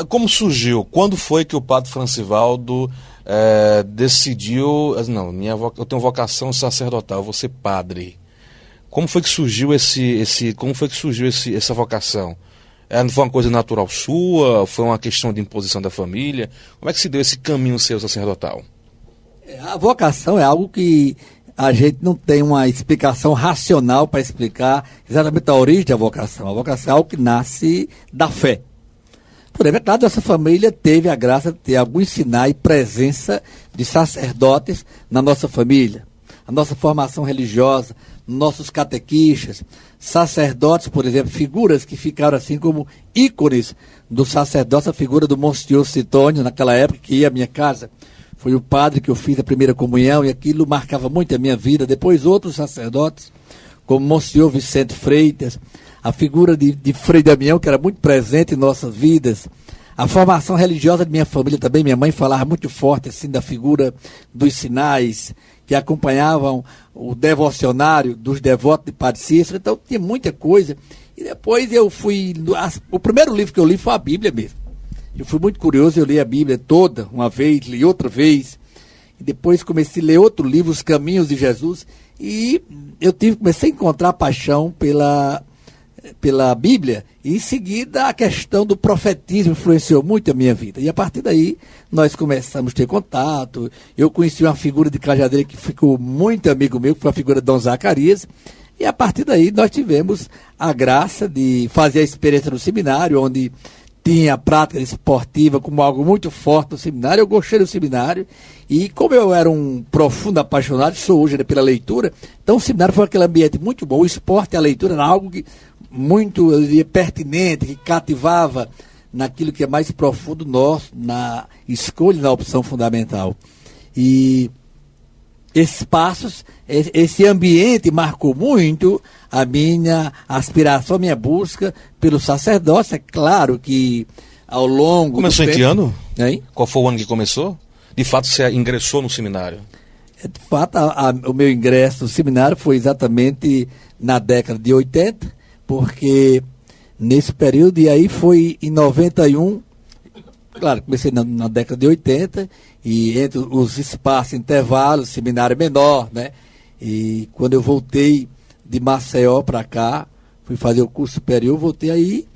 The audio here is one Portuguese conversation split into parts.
Como surgiu? Quando foi que o padre Francivaldo decidiu... Não, eu tenho vocação sacerdotal, eu vou ser padre. Como foi que surgiu essa vocação? Foi uma coisa natural sua? Foi uma questão de imposição da família? Como é que se deu esse caminho seu sacerdotal? A vocação é algo que a gente não tem uma explicação racional para explicar exatamente a origem da vocação. A vocação é algo que nasce da fé. Porém, é claro, nossa família teve a graça de ter algum sinal e presença de sacerdotes na nossa família. A nossa formação religiosa, nossos catequistas, sacerdotes, por exemplo, figuras que ficaram assim como ícones do sacerdócio, a figura do Monsenhor Citônio, naquela época, que ia à minha casa. Foi o padre que eu fiz a primeira comunhão e aquilo marcava muito a minha vida. Depois outros sacerdotes, como Monsenhor Vicente Freitas, a figura de Frei Damião, que era muito presente em nossas vidas. A formação religiosa de minha família também, minha mãe falava muito forte assim da figura dos sinais que acompanhavam o devocionário dos devotos de Padre Cícero. Então tinha muita coisa. E depois eu fui... O primeiro livro que eu li foi a Bíblia mesmo. Eu fui muito curioso, eu li a Bíblia toda, uma vez, li outra vez. E depois comecei a ler outro livro, Os Caminhos de Jesus. E eu comecei a encontrar paixão pela Bíblia, e em seguida a questão do profetismo influenciou muito a minha vida. E a partir daí nós começamos a ter contato. Eu conheci uma figura de Cajadeira que ficou muito amigo meu, que foi a figura de Dom Zacarias. E a partir daí nós tivemos a graça de fazer a experiência no seminário, onde tinha a prática esportiva como algo muito forte no seminário. Eu gostei do seminário, e como eu era um profundo apaixonado, sou hoje pela leitura, então o seminário foi aquele ambiente muito bom. O esporte e a leitura era algo que muito, eu diria, pertinente, que cativava naquilo que é mais profundo nosso, na escolha, na opção fundamental. E esses passos, esse ambiente marcou muito a minha aspiração, a minha busca pelo sacerdócio. É claro que ao longo Começou do em tempo... que ano? Hein? Qual foi o ano que começou? De fato, você ingressou no seminário? De fato, o meu ingresso no seminário foi exatamente na década de 80, porque nesse período, e aí foi em 91, claro, comecei na década de 80, e entre os espaços, intervalos, seminário menor, né? E quando eu voltei de Maceió para cá, fui fazer o curso superior, voltei aí,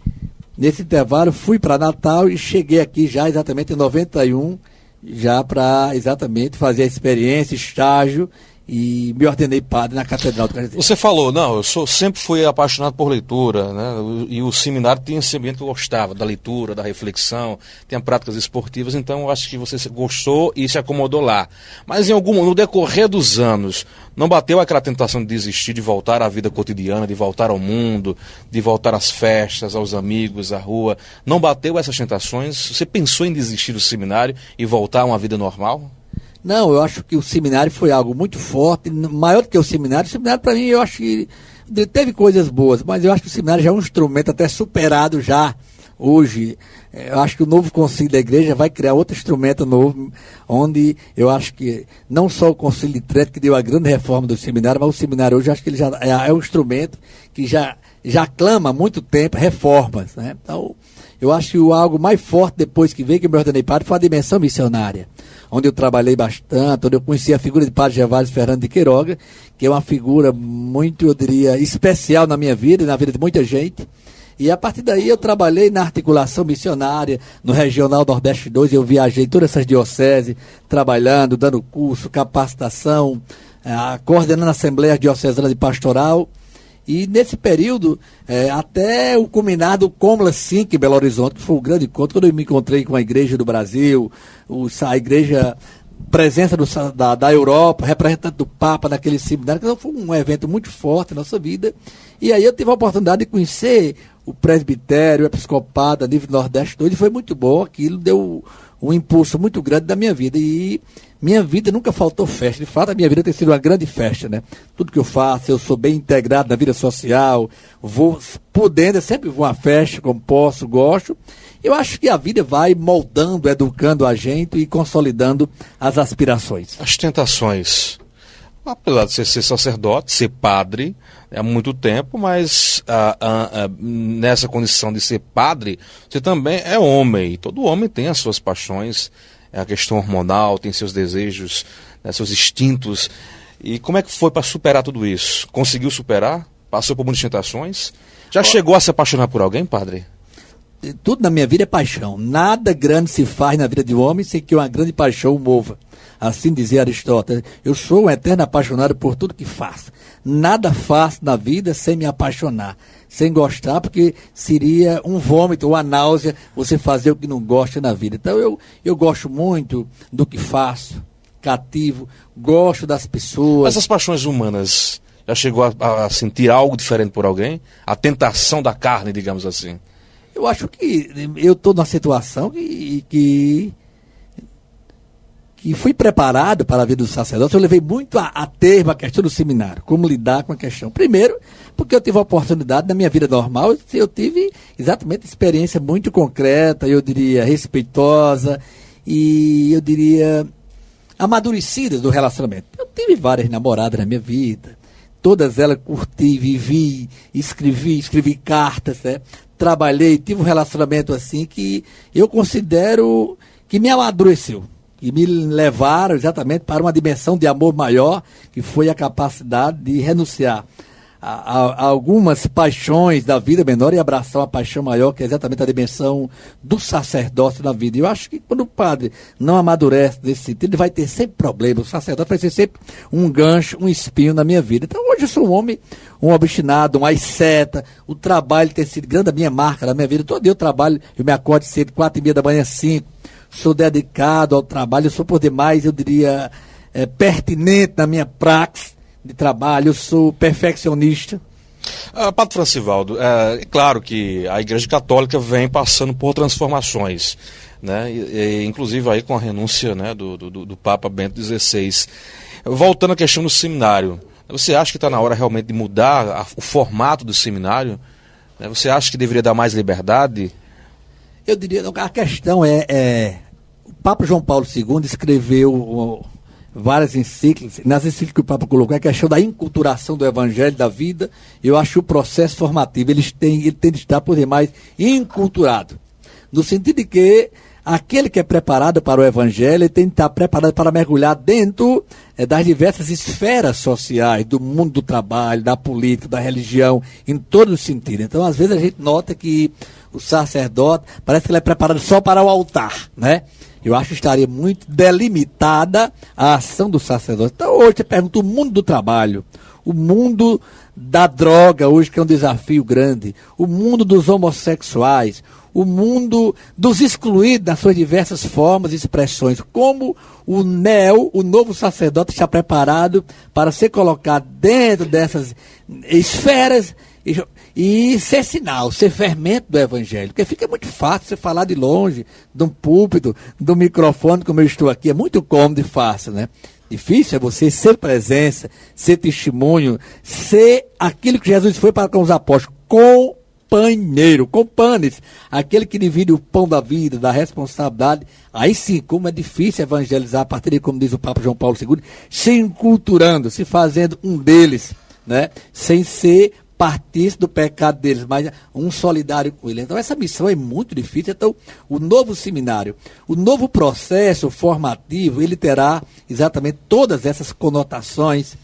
nesse intervalo, fui para Natal e cheguei aqui já exatamente em 91, já para exatamente fazer a experiência, estágio, e me ordenei padre na Catedral do Cajazeiro. Você falou, não, sempre fui apaixonado por leitura, né? E o seminário tinha esse ambiente que eu gostava, da leitura, da reflexão, tinha práticas esportivas, então eu acho que você gostou e se acomodou lá. Mas no decorrer dos anos, não bateu aquela tentação de desistir, de voltar à vida cotidiana, de voltar ao mundo, de voltar às festas, aos amigos, à rua? Não bateu essas tentações? Você pensou em desistir do seminário e voltar a uma vida normal? Não, eu acho que o seminário foi algo muito forte, maior do que o seminário para mim, eu acho que teve coisas boas, mas eu acho que o seminário já é um instrumento até superado já hoje. Eu acho que o novo concílio da igreja vai criar outro instrumento novo, onde eu acho que não só o concílio de Trento que deu a grande reforma do seminário, mas o seminário hoje, eu acho que ele já é um instrumento que já clama há muito tempo reformas, né? Então, eu acho que algo mais forte depois que veio, que eu me ordenei padre, foi a dimensão missionária, onde eu trabalhei bastante, onde eu conheci a figura de Padre Gervásio Fernando de Queiroga, que é uma figura muito, eu diria, especial na minha vida e na vida de muita gente. E a partir daí eu trabalhei na articulação missionária, no Regional Nordeste 2, eu viajei todas essas dioceses, trabalhando, dando curso, capacitação, coordenando a Assembleia Diocesana de Pastoral. E nesse período, até o culminar do Cômula 5 em Belo Horizonte, que foi um grande encontro, quando eu me encontrei com a Igreja do Brasil, a Igreja, presença da Europa, representante do Papa naquele seminário, então foi um evento muito forte na nossa vida. E aí eu tive a oportunidade de conhecer o presbitério, o episcopado a nível Nordeste 2, e foi muito bom. Aquilo deu um impulso muito grande da minha vida, e minha vida nunca faltou festa. De fato, a minha vida tem sido uma grande festa, né? Tudo que eu faço, eu sou bem integrado na vida social, vou podendo, eu sempre vou à festa como posso, gosto. Eu acho que a vida vai moldando, educando a gente e consolidando as aspirações. As tentações. Apesar de ser sacerdote, ser padre, há muito tempo, mas nessa condição de ser padre, você também é homem. Todo homem tem as suas paixões, a questão hormonal, tem seus desejos, né, seus instintos. E como é que foi para superar tudo isso? Conseguiu superar? Passou por muitas tentações? Já chegou a se apaixonar por alguém, padre? Tudo na minha vida é paixão. Nada grande se faz na vida de um homem sem que uma grande paixão o mova. Assim dizia Aristóteles. Eu sou um eterno apaixonado por tudo que faço. Nada faço na vida sem me apaixonar, sem gostar, porque seria um vômito, uma náusea, você fazer o que não gosta na vida. Então eu gosto muito do que faço, cativo, gosto das pessoas. Essas paixões humanas, já chegou a sentir algo diferente por alguém? A tentação da carne, digamos assim. Eu acho que eu estou numa situação que fui preparado para a vida do sacerdote. Eu levei muito a termo a questão do seminário, como lidar com a questão. Primeiro, porque eu tive a oportunidade na minha vida normal, eu tive exatamente experiência muito concreta, eu diria respeitosa e eu diria amadurecida do relacionamento. Eu tive várias namoradas na minha vida, todas elas curti, vivi, escrevi cartas, né? Trabalhei, tive um relacionamento assim que eu considero que me amadureceu, que me levaram exatamente para uma dimensão de amor maior, que foi a capacidade de renunciar a algumas paixões da vida menor e abraçar uma paixão maior, que é exatamente a dimensão do sacerdócio na vida. Eu acho que quando o padre não amadurece nesse sentido, ele vai ter sempre problemas. O sacerdote vai ser sempre um gancho, um espinho na minha vida. Então hoje eu sou um homem, um obstinado, um asceta. O trabalho tem sido grande, a minha marca na minha vida. Todo dia eu trabalho, eu me acordo cedo, 4:30 da manhã, 5. Sou dedicado ao trabalho, eu sou por demais, eu diria, pertinente na minha praxe de trabalho, eu sou perfeccionista. Padre Francivaldo, é claro que a Igreja Católica vem passando por transformações, né? Inclusive aí com a renúncia, né, do Papa Bento XVI. Voltando à questão do seminário, você acha que está na hora realmente de mudar o formato do seminário? Você acha que deveria dar mais liberdade? Eu diria, a questão o Papa João Paulo II escreveu várias encíclicas. Nas encíclicas que o Papa colocou, a questão da enculturação do Evangelho, da vida. Eu acho o processo formativo, ele tem de estar por demais enculturado. No sentido de que aquele que é preparado para o Evangelho, ele tem de estar preparado para mergulhar dentro das diversas esferas sociais, do mundo do trabalho, da política, da religião, em todos os sentidos. Então, às vezes, a gente nota que o sacerdote parece que ele é preparado só para o altar, né? Eu acho que estaria muito delimitada a ação do sacerdote. Então, hoje, você pergunta o mundo do trabalho, o mundo da droga, hoje que é um desafio grande, o mundo dos homossexuais, o mundo dos excluídos nas suas diversas formas e expressões. Como o novo sacerdote está preparado para ser colocado dentro dessas esferas e ser sinal, ser fermento do Evangelho. Porque fica muito fácil você falar de longe, de um púlpito, do microfone, como eu estou aqui. É muito cômodo e fácil, né? Difícil é você ser presença, ser testemunho, ser aquilo que Jesus foi para com os apóstolos, companheiro, companes, aquele que divide o pão da vida, da responsabilidade. Aí sim, como é difícil evangelizar a partir de, como diz o Papa João Paulo II, se enculturando, se fazendo um deles, né? Sem ser partícipe do pecado deles, mas um solidário com ele. Então essa missão é muito difícil. Então o novo seminário, o novo processo formativo, ele terá exatamente todas essas conotações,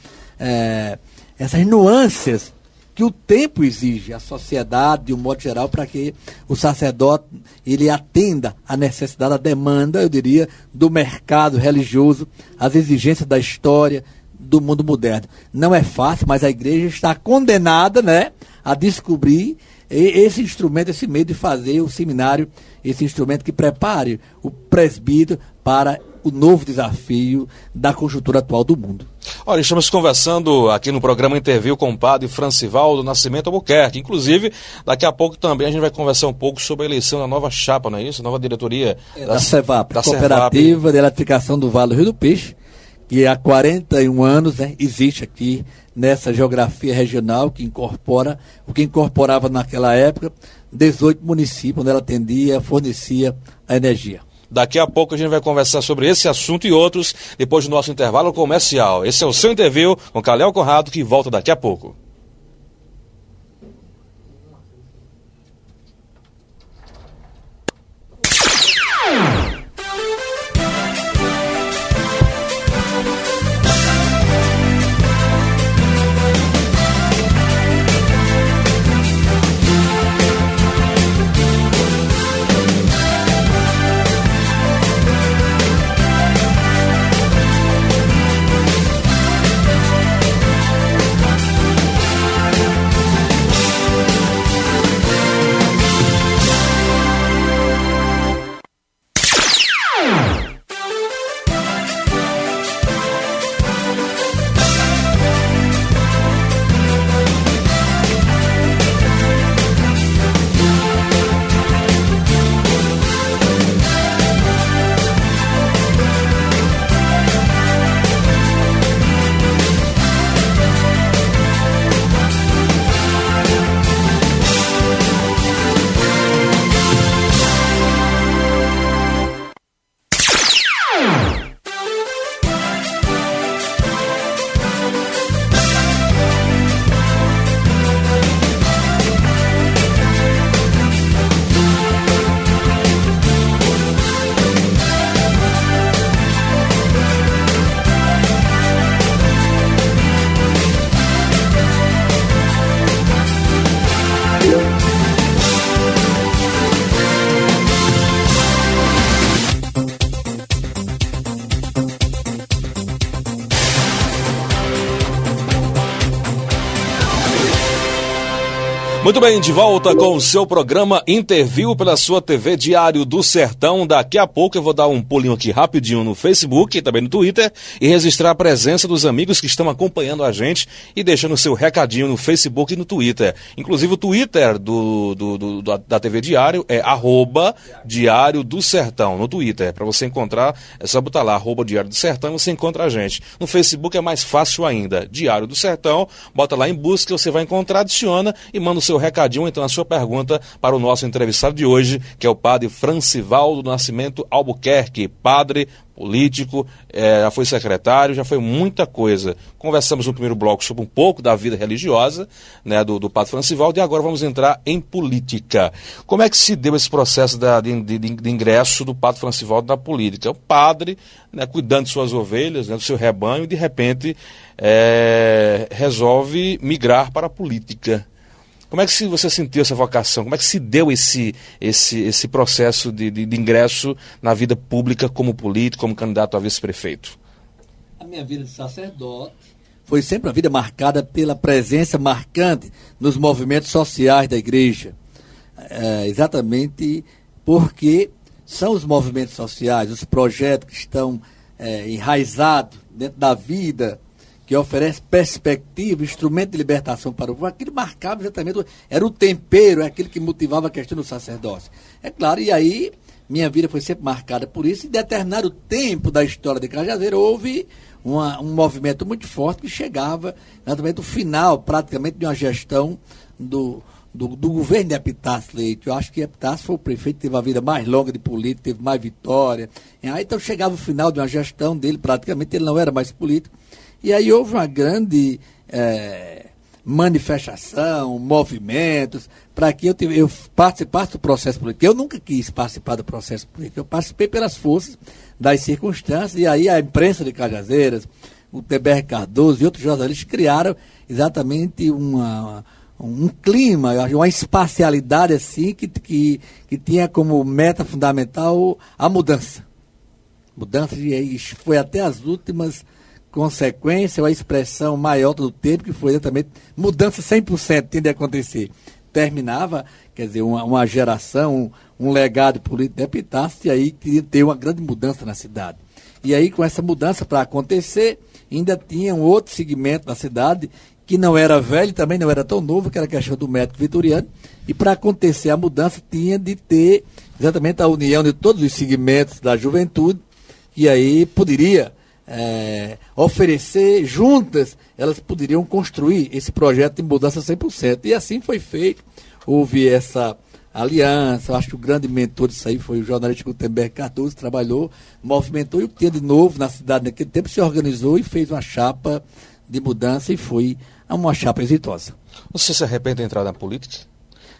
essas nuances que o tempo exige, a sociedade de um modo geral, para que o sacerdote ele atenda à necessidade, à demanda, eu diria, do mercado religioso, às exigências da história, do mundo moderno. Não é fácil, mas a igreja está condenada, né, a descobrir esse instrumento, esse meio de fazer o seminário, esse instrumento que prepare o presbítero para o novo desafio da conjuntura atual do mundo. Olha, estamos conversando aqui no programa Interview com o padre Francivaldo Nascimento Albuquerque. Inclusive, daqui a pouco também a gente vai conversar um pouco sobre a eleição da nova chapa, não é isso? Nova diretoria da CEVAP, da Cooperativa de Eletrificação do Vale do Rio do Peixe, que há 41 anos, né, existe aqui nessa geografia regional que incorpora, o que incorporava naquela época 18 municípios onde ela atendia, fornecia a energia. Daqui a pouco a gente vai conversar sobre esse assunto e outros depois do nosso intervalo comercial. Esse é o seu interview com Calhau Conrado, que volta daqui a pouco. Muito bem, de volta com o seu programa Interview pela sua TV Diário do Sertão. Daqui a pouco eu vou dar um pulinho aqui rapidinho no Facebook e também no Twitter e registrar a presença dos amigos que estão acompanhando a gente e deixando o seu recadinho no Facebook e no Twitter. Inclusive o Twitter da TV Diário é @Diário do Sertão no Twitter. Para você encontrar, é só botar lá @Diário do Sertão e você encontra a gente. No Facebook é mais fácil ainda, Diário do Sertão, bota lá em busca, você vai encontrar, adiciona e manda o seu recadinho, então a sua pergunta para o nosso entrevistado de hoje, que é o padre Francivaldo Nascimento Albuquerque, padre, político, já foi secretário, já foi muita coisa. Conversamos no primeiro bloco sobre um pouco da vida religiosa, né, do padre Francivaldo, e agora vamos entrar em política. Como é que se deu esse processo de ingresso do padre Francivaldo na política? O padre, né, cuidando de suas ovelhas, né, do seu rebanho, e de repente resolve migrar para a política. Como é que você sentiu essa vocação? Como é que se deu esse processo de ingresso na vida pública como político, como candidato a vice-prefeito? A minha vida de sacerdote foi sempre uma vida marcada pela presença marcante nos movimentos sociais da igreja. Exatamente porque são os movimentos sociais, os projetos que estão enraizados dentro da vida, que oferece perspectiva, instrumento de libertação para o povo. Aquilo marcava exatamente, era o tempero, é aquilo que motivava a questão do sacerdócio. É claro, e aí minha vida foi sempre marcada por isso, e em determinado tempo da história de Cajazeiro houve um movimento muito forte que chegava exatamente no final, praticamente, de uma gestão do governo de Epitácio Leite. Eu acho que Epitácio foi o prefeito que teve a vida mais longa de político, teve mais vitória. Aí, então chegava o final de uma gestão dele, praticamente ele não era mais político. E aí houve uma grande manifestação, movimentos, para que eu participasse do processo político. Eu nunca quis participar do processo político, eu participei pelas forças das circunstâncias, e aí a imprensa de Cajazeiras, o TBR Cardoso e outros jornalistas criaram exatamente um clima, uma espacialidade assim, que tinha como meta fundamental a mudança. Mudança, e foi até as últimas consequência, ou a expressão maior do tempo, que foi exatamente mudança 100% tinha de acontecer. Terminava, quer dizer, uma geração, um legado político de Epitácio, e aí queria ter uma grande mudança na cidade. E aí, com essa mudança para acontecer, ainda tinha um outro segmento da cidade, que não era velho, também não era tão novo, que era a questão do médico vitoriano, e para acontecer a mudança tinha de ter exatamente a união de todos os segmentos da juventude, e aí poderia oferecer juntas, elas poderiam construir esse projeto de mudança 100%. E assim foi feito. Houve essa aliança. Eu acho que o grande mentor disso aí foi o jornalista Gutenberg Cardoso, que trabalhou, movimentou, e o que tinha de novo na cidade naquele tempo se organizou e fez uma chapa de mudança e foi uma chapa exitosa. Você se arrepende de entrar na política?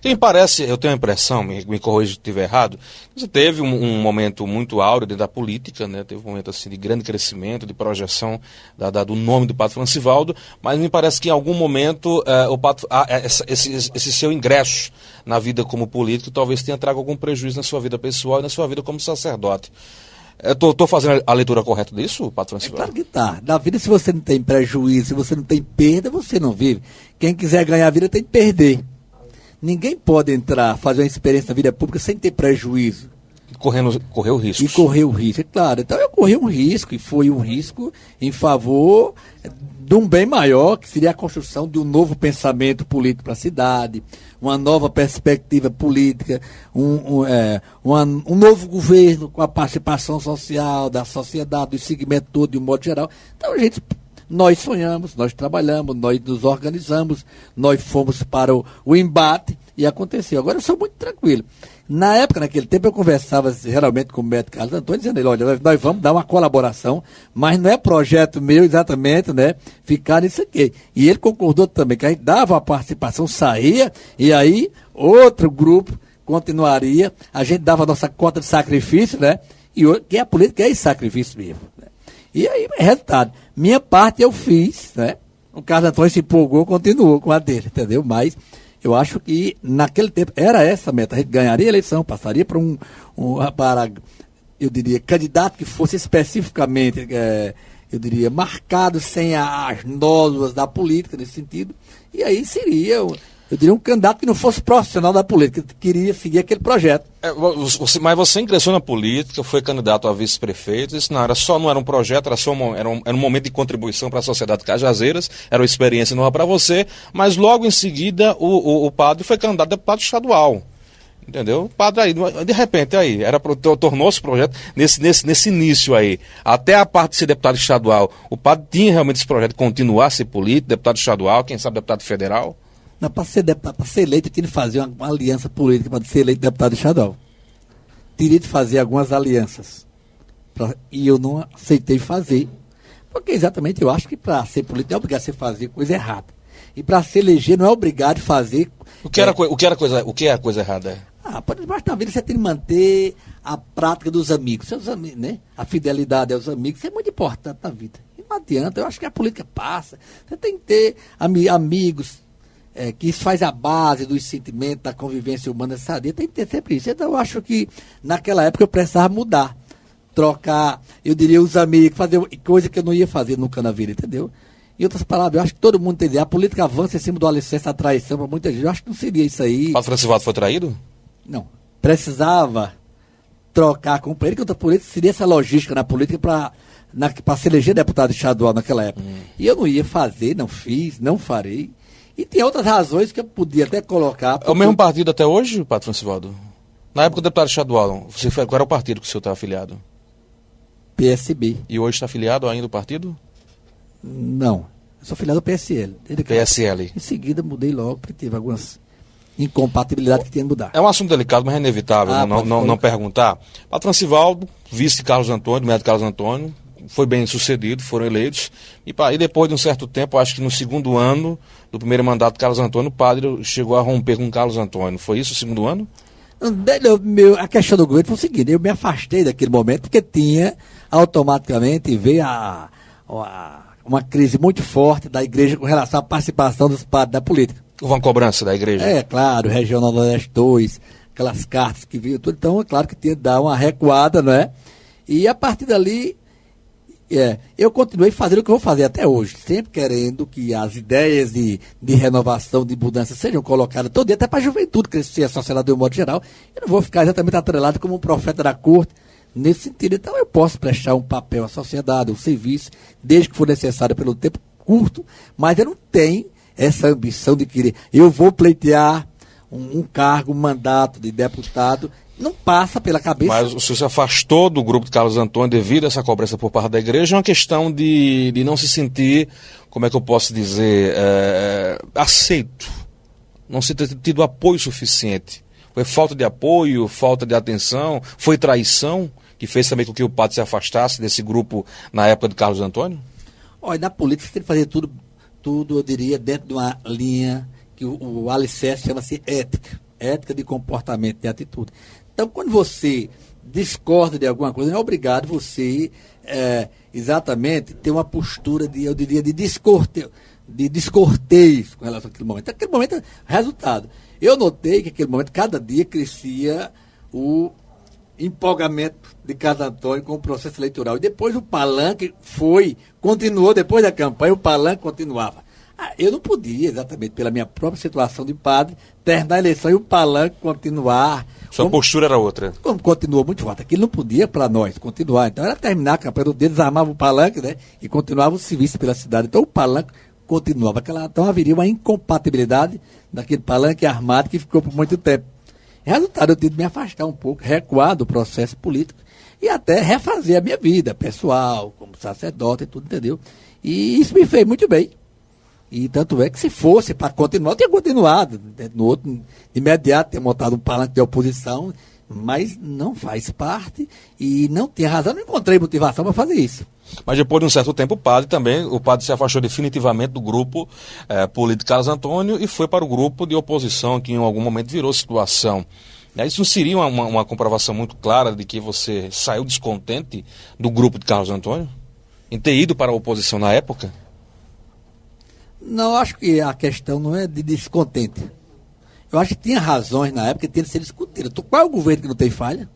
Quem parece, eu tenho a impressão, me corrija se estiver errado, você teve um momento muito áureo dentro da política, né? Teve um momento assim, de grande crescimento, de projeção do nome do Padre Francivaldo, mas me parece que em algum momento esse seu ingresso na vida como político talvez tenha trago algum prejuízo na sua vida pessoal e na sua vida como sacerdote. Estou fazendo a leitura correta disso, Padre Francivaldo? Claro que tá. Na vida, se você não tem prejuízo, se você não tem perda, você não vive. Quem quiser ganhar a vida tem que perder. Ninguém pode fazer uma experiência na vida pública sem ter prejuízo. Correu risco. E correu risco, é claro. Então eu corri um risco, e foi um risco em favor de um bem maior, que seria a construção de um novo pensamento político para a cidade, uma nova perspectiva política, um novo governo com a participação social, da sociedade, do segmento todo, de um modo geral. Então nós sonhamos, nós trabalhamos, nós nos organizamos, nós fomos para o embate e aconteceu. Agora eu sou muito tranquilo. Na época, naquele tempo, eu conversava geralmente com o médico Carlos Antônio, dizendo ele, olha, nós vamos dar uma colaboração, mas não é projeto meu exatamente, né, ficar nisso aqui. E ele concordou também, que a gente dava a participação, saía, e aí outro grupo continuaria, a gente dava a nossa cota de sacrifício, né, e que a política é esse sacrifício mesmo, né. E aí, resultado, minha parte eu fiz, né? O Carlos Antônio se empolgou, continuou com a dele, entendeu? Mas eu acho que naquele tempo era essa a meta, a gente ganharia a eleição, passaria para eu diria, candidato que fosse especificamente, eu diria, marcado sem as nódoas da política nesse sentido, e aí seria, eu diria, um candidato que não fosse profissional da política, que queria seguir aquele projeto. Mas você ingressou na política, foi candidato a vice-prefeito, isso não era um projeto, era um momento de contribuição para a sociedade de Cajazeiras, era uma experiência nova para você, mas logo em seguida o padre foi candidato a deputado estadual. Entendeu? O padre aí, de repente aí, tornou-se projeto nesse início aí, até a parte de ser deputado estadual, o padre tinha realmente esse projeto de continuar a ser político, deputado estadual, quem sabe deputado federal? Não, para ser deputado, para ser eleito, eu tinha que fazer uma aliança política para ser eleito deputado estadual. Teria de fazer algumas alianças. E eu não aceitei fazer. Porque exatamente eu acho que para ser político não é obrigado a você fazer coisa errada. E para se eleger não é obrigado a fazer. O que é a coisa errada? Por debaixo da vida você tem que manter a prática dos amigos. Seus amigos, né? A fidelidade aos amigos, isso é muito importante na vida. E não adianta, eu acho que a política passa. Você tem que ter amigos. Que isso faz a base dos sentimentos, da convivência humana sadia, tem que ter sempre isso. Então eu acho que naquela época eu precisava mudar, trocar, eu diria, os amigos, fazer coisa que eu não ia fazer nunca na vida, entendeu? Em outras palavras, eu acho que todo mundo entende, a política avança em cima do alicerce da traição para muita gente, eu acho que não seria isso aí. Padre Francivaldo foi traído? Não, precisava trocar com ele, que outra política seria essa logística na política para se eleger deputado estadual naquela época. E eu não ia fazer, não fiz, não farei. E tem outras razões que eu podia até colocar. É o mesmo partido até hoje, Padre Francivaldo? Na época do deputado estadual, qual era o partido que o senhor está afiliado? PSB. E hoje está afiliado ainda o partido? Não, eu sou afiliado ao PSL. PSL. Em seguida mudei logo, porque teve algumas incompatibilidades que tinha que mudar. É um assunto delicado, mas é inevitável não perguntar. Padre Francivaldo, vice Carlos Antônio, médico Carlos Antônio, foi bem sucedido, foram eleitos, e depois de um certo tempo, acho que no segundo ano do primeiro mandato de Carlos Antônio, o padre chegou a romper com Carlos Antônio. Foi isso o segundo ano? A questão do governo foi o seguinte, eu me afastei daquele momento, porque automaticamente veio uma crise muito forte da igreja com relação à participação dos padres da política. Houve uma cobrança da igreja? Claro, Regional Nordeste 2, aquelas cartas que vinham, tudo, então é claro que tinha que dar uma recuada, não é? E a partir dali, eu continuei fazendo o que eu vou fazer até hoje, sempre querendo que as ideias de renovação, de mudança sejam colocadas todo dia, até para a juventude crescer, a sociedade de um modo geral. Eu não vou ficar exatamente atrelado como um profeta da corte, nesse sentido. Então eu posso prestar um papel à sociedade, um serviço, desde que for necessário pelo tempo curto, mas eu não tenho essa ambição de querer, eu vou pleitear um cargo, um mandato de deputado. Não passa pela cabeça. Mas o senhor se afastou do grupo de Carlos Antônio devido a essa cobrança por parte da igreja, é uma questão de não se sentir, como é que eu posso dizer, aceito, não se ter tido apoio suficiente Foi falta de apoio, falta de atenção, foi traição que fez também com que o padre se afastasse desse grupo na época de Carlos Antônio? Olha, na política você tem que fazer tudo, eu diria, dentro de uma linha que o alicerce chama-se ética. Ética de comportamento, de atitude. Então, quando você discorda de alguma coisa, não é obrigado você exatamente ter uma postura eu diria, de descorteio com relação àquele momento. Aquele momento, resultado. Eu notei que naquele momento, cada dia crescia o empolgamento de Carlos Antônio com o processo eleitoral. E depois o palanque continuou depois da campanha, o palanque continuava. Eu não podia, exatamente pela minha própria situação de padre, terminar a eleição e o palanque continuar. Sua postura era outra. Como continuou muito forte. Aquilo não podia para nós continuar. Então era terminar a campanha do dedo, desarmava o palanque, né? E continuava o serviço pela cidade. Então o palanque continuava. Então haveria uma incompatibilidade daquele palanque armado que ficou por muito tempo. Resultado, eu tive de me afastar um pouco, recuar do processo político e até refazer a minha vida pessoal, como sacerdote e tudo, entendeu? E isso me fez muito bem. E tanto é que se fosse para continuar, eu teria continuado. No outro, de imediato, ter montado um palanque de oposição, mas não faz parte e não tem razão, não encontrei motivação para fazer isso. Mas depois de um certo tempo, o padre se afastou definitivamente do grupo político Carlos Antônio e foi para o grupo de oposição, que em algum momento virou situação. Isso não seria uma comprovação muito clara de que você saiu descontente do grupo de Carlos Antônio? Em ter ido para a oposição na época? Não, acho que a questão não é de descontente. Eu acho que tinha razões na época que tinha de ser discutida. Qual é o governo que não tem falha?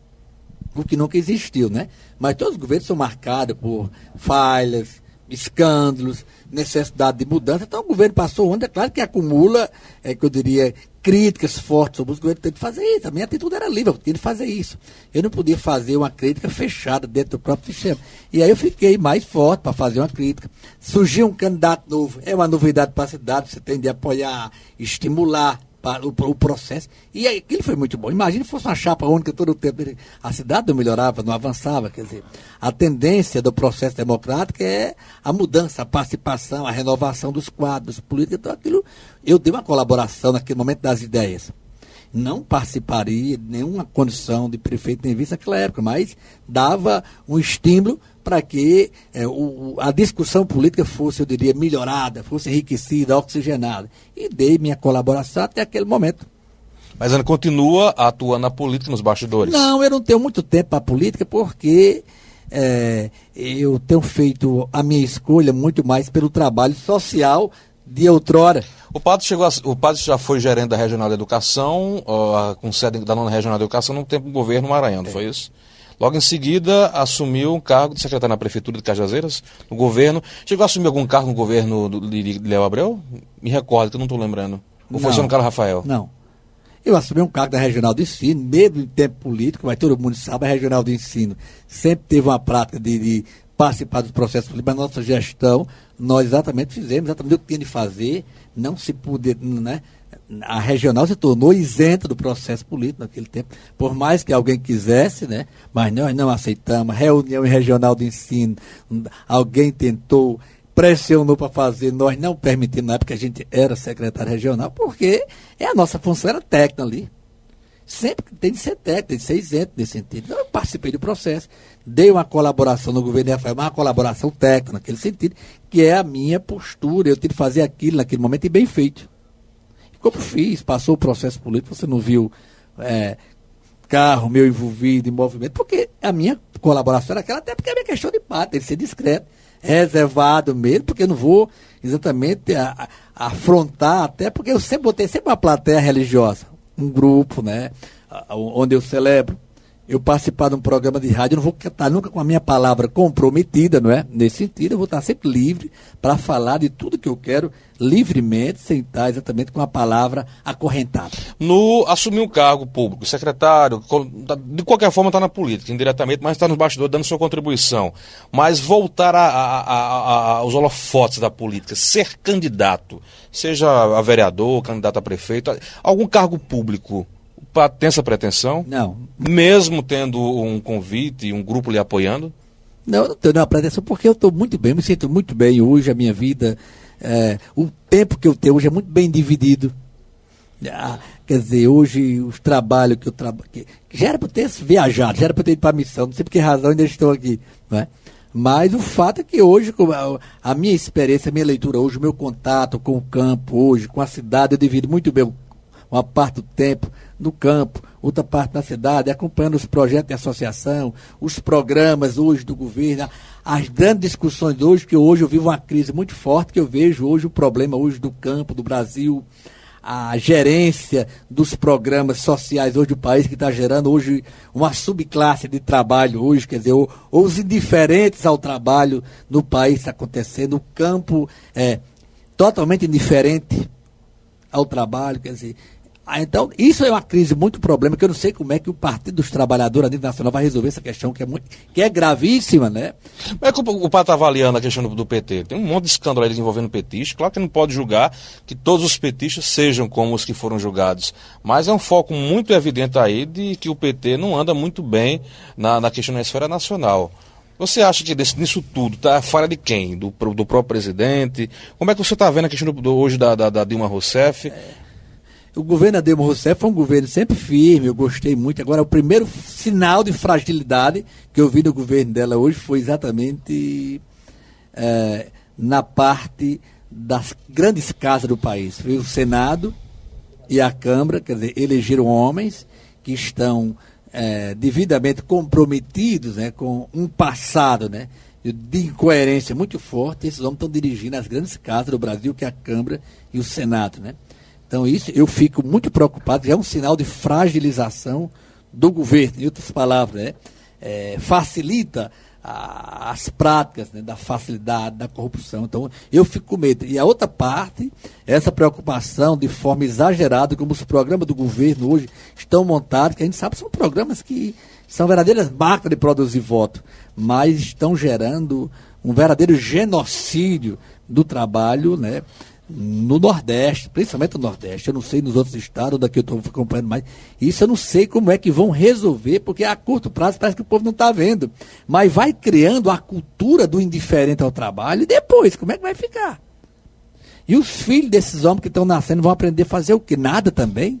O que nunca existiu, né? Mas todos os governos são marcados por falhas, escândalos, necessidade de mudança. Então o governo passou onde, é claro que acumula, que eu diria, críticas fortes sobre os governos. Tem de fazer isso. A minha atitude era livre, eu tinha de fazer isso. Eu não podia fazer uma crítica fechada dentro do próprio sistema. E aí eu fiquei mais forte para fazer uma crítica. Surgiu um candidato novo, é uma novidade para a cidade, você tem de apoiar, estimular para o processo, e aquilo foi muito bom. Imagina se fosse uma chapa única todo o tempo, a cidade não melhorava, não avançava, quer dizer, a tendência do processo democrático é a mudança, a participação, a renovação dos quadros políticos, então aquilo, eu dei uma colaboração naquele momento das ideias. Não participaria de nenhuma condição de prefeito nem vice naquela época, mas dava um estímulo para que a discussão política fosse, eu diria, melhorada, fosse enriquecida, oxigenada. E dei minha colaboração até aquele momento. Mas ainda continua atuando na política, nos bastidores? Não, eu não tenho muito tempo para a política porque eu tenho feito a minha escolha muito mais pelo trabalho social de outrora. O padre já foi gerente da Regional de Educação, com sede da 9ª Regional de Educação, no tempo do governo Maranhão, não foi isso? Logo em seguida, assumiu um cargo de secretário na Prefeitura de Cajazeiras, no governo. Chegou a assumir algum cargo no governo de Léo Abreu? Me recordo, que eu não estou lembrando. Ou foi só no Carlos Rafael? Não. Eu assumi um cargo da Regional de Ensino, mesmo em tempo político, mas todo mundo sabe, a Regional de Ensino sempre teve uma prática de participar dos processos políticos, mas nossa gestão, nós exatamente fizemos, exatamente o que tinha de fazer, não se podia, né? A regional se tornou isenta do processo político naquele tempo, por mais que alguém quisesse, né? Mas nós não aceitamos. Reunião regional de ensino, alguém tentou, pressionou para fazer, nós não permitimos, na época a gente era secretário regional, porque a nossa função era técnica ali. Sempre tem de ser técnico, tem de ser isento nesse sentido. Então, eu participei do processo, dei uma colaboração no governo de Rafael, uma colaboração técnica naquele sentido, que é a minha postura. Eu tive de fazer aquilo naquele momento e bem feito. Como fiz, passou o processo político, você não viu carro meu envolvido em movimento, porque a minha colaboração era aquela, até porque é minha questão de parte, tem que ser discreto, reservado mesmo, porque eu não vou exatamente afrontar, até porque eu sempre botei uma plateia religiosa, um grupo, né, onde eu celebro. Eu participar de um programa de rádio, eu não vou estar nunca com a minha palavra comprometida, não é? Nesse sentido, eu vou estar sempre livre para falar de tudo que eu quero, livremente, sem estar exatamente com a palavra acorrentada. Assumir um cargo público, secretário, de qualquer forma está na política, indiretamente, mas está nos bastidores dando sua contribuição. Mas voltar aos holofotes da política, ser candidato, seja a vereador, candidato a prefeito, algum cargo público, tem essa pretensão? Não. Mesmo tendo um convite e um grupo lhe apoiando? Não, eu não tenho nenhuma pretensão, porque eu estou muito bem, me sinto muito bem hoje, a minha vida, o tempo que eu tenho hoje é muito bem dividido. Quer dizer, hoje os trabalhos que eu trabalho, que já era para ter viajado, já era para ter ido para a missão, não sei por que razão ainda estou aqui, não é? Mas o fato é que hoje, a minha experiência, a minha leitura hoje, o meu contato com o campo hoje, com a cidade, eu divido muito bem uma parte do tempo no campo, outra parte na cidade, acompanhando os projetos de associação, os programas hoje do governo, as grandes discussões hoje, que hoje eu vivo uma crise muito forte, que eu vejo hoje o problema hoje do campo, do Brasil, a gerência dos programas sociais hoje do país, que está gerando hoje uma subclasse de trabalho hoje, quer dizer, ou os indiferentes ao trabalho no país está acontecendo, o campo é totalmente indiferente ao trabalho, quer dizer, então isso é uma crise muito problema, que eu não sei como é que o Partido dos Trabalhadores a nível nacional vai resolver essa questão, que é gravíssima, né? É que o Padre está avaliando a questão do PT. Tem um monte de escândalo aí envolvendo petistas. Claro que não pode julgar que todos os petistas sejam como os que foram julgados. Mas é um foco muito evidente aí de que o PT não anda muito bem na questão da esfera nacional. Você acha que nisso tudo está a falha de quem? Do próprio presidente? Como é que você está vendo a questão hoje da Dilma Rousseff? O governo da Dilma Rousseff foi um governo sempre firme, eu gostei muito. Agora, o primeiro sinal de fragilidade que eu vi no governo dela hoje foi exatamente na parte das grandes casas do país. Foi o Senado e a Câmara, quer dizer, elegeram homens que estão devidamente comprometidos, né, com um passado, né, de incoerência muito forte. Esses homens estão dirigindo as grandes casas do Brasil, que é a Câmara e o Senado, né? Então, isso eu fico muito preocupado, já é um sinal de fragilização do governo. Em outras palavras, né? Facilita as práticas, né, da facilidade, da corrupção. Então, eu fico com medo. E a outra parte, essa preocupação de forma exagerada, como os programas do governo hoje estão montados, que a gente sabe são programas que são verdadeiras máquinas de produzir voto, mas estão gerando um verdadeiro genocídio do trabalho, né? No Nordeste, principalmente no Nordeste, eu não sei nos outros estados, daqui eu estou acompanhando mais, isso eu não sei como é que vão resolver, porque a curto prazo parece que o povo não está vendo, mas vai criando a cultura do indiferente ao trabalho, e depois, como é que vai ficar? E os filhos desses homens que estão nascendo vão aprender a fazer o quê? Nada também?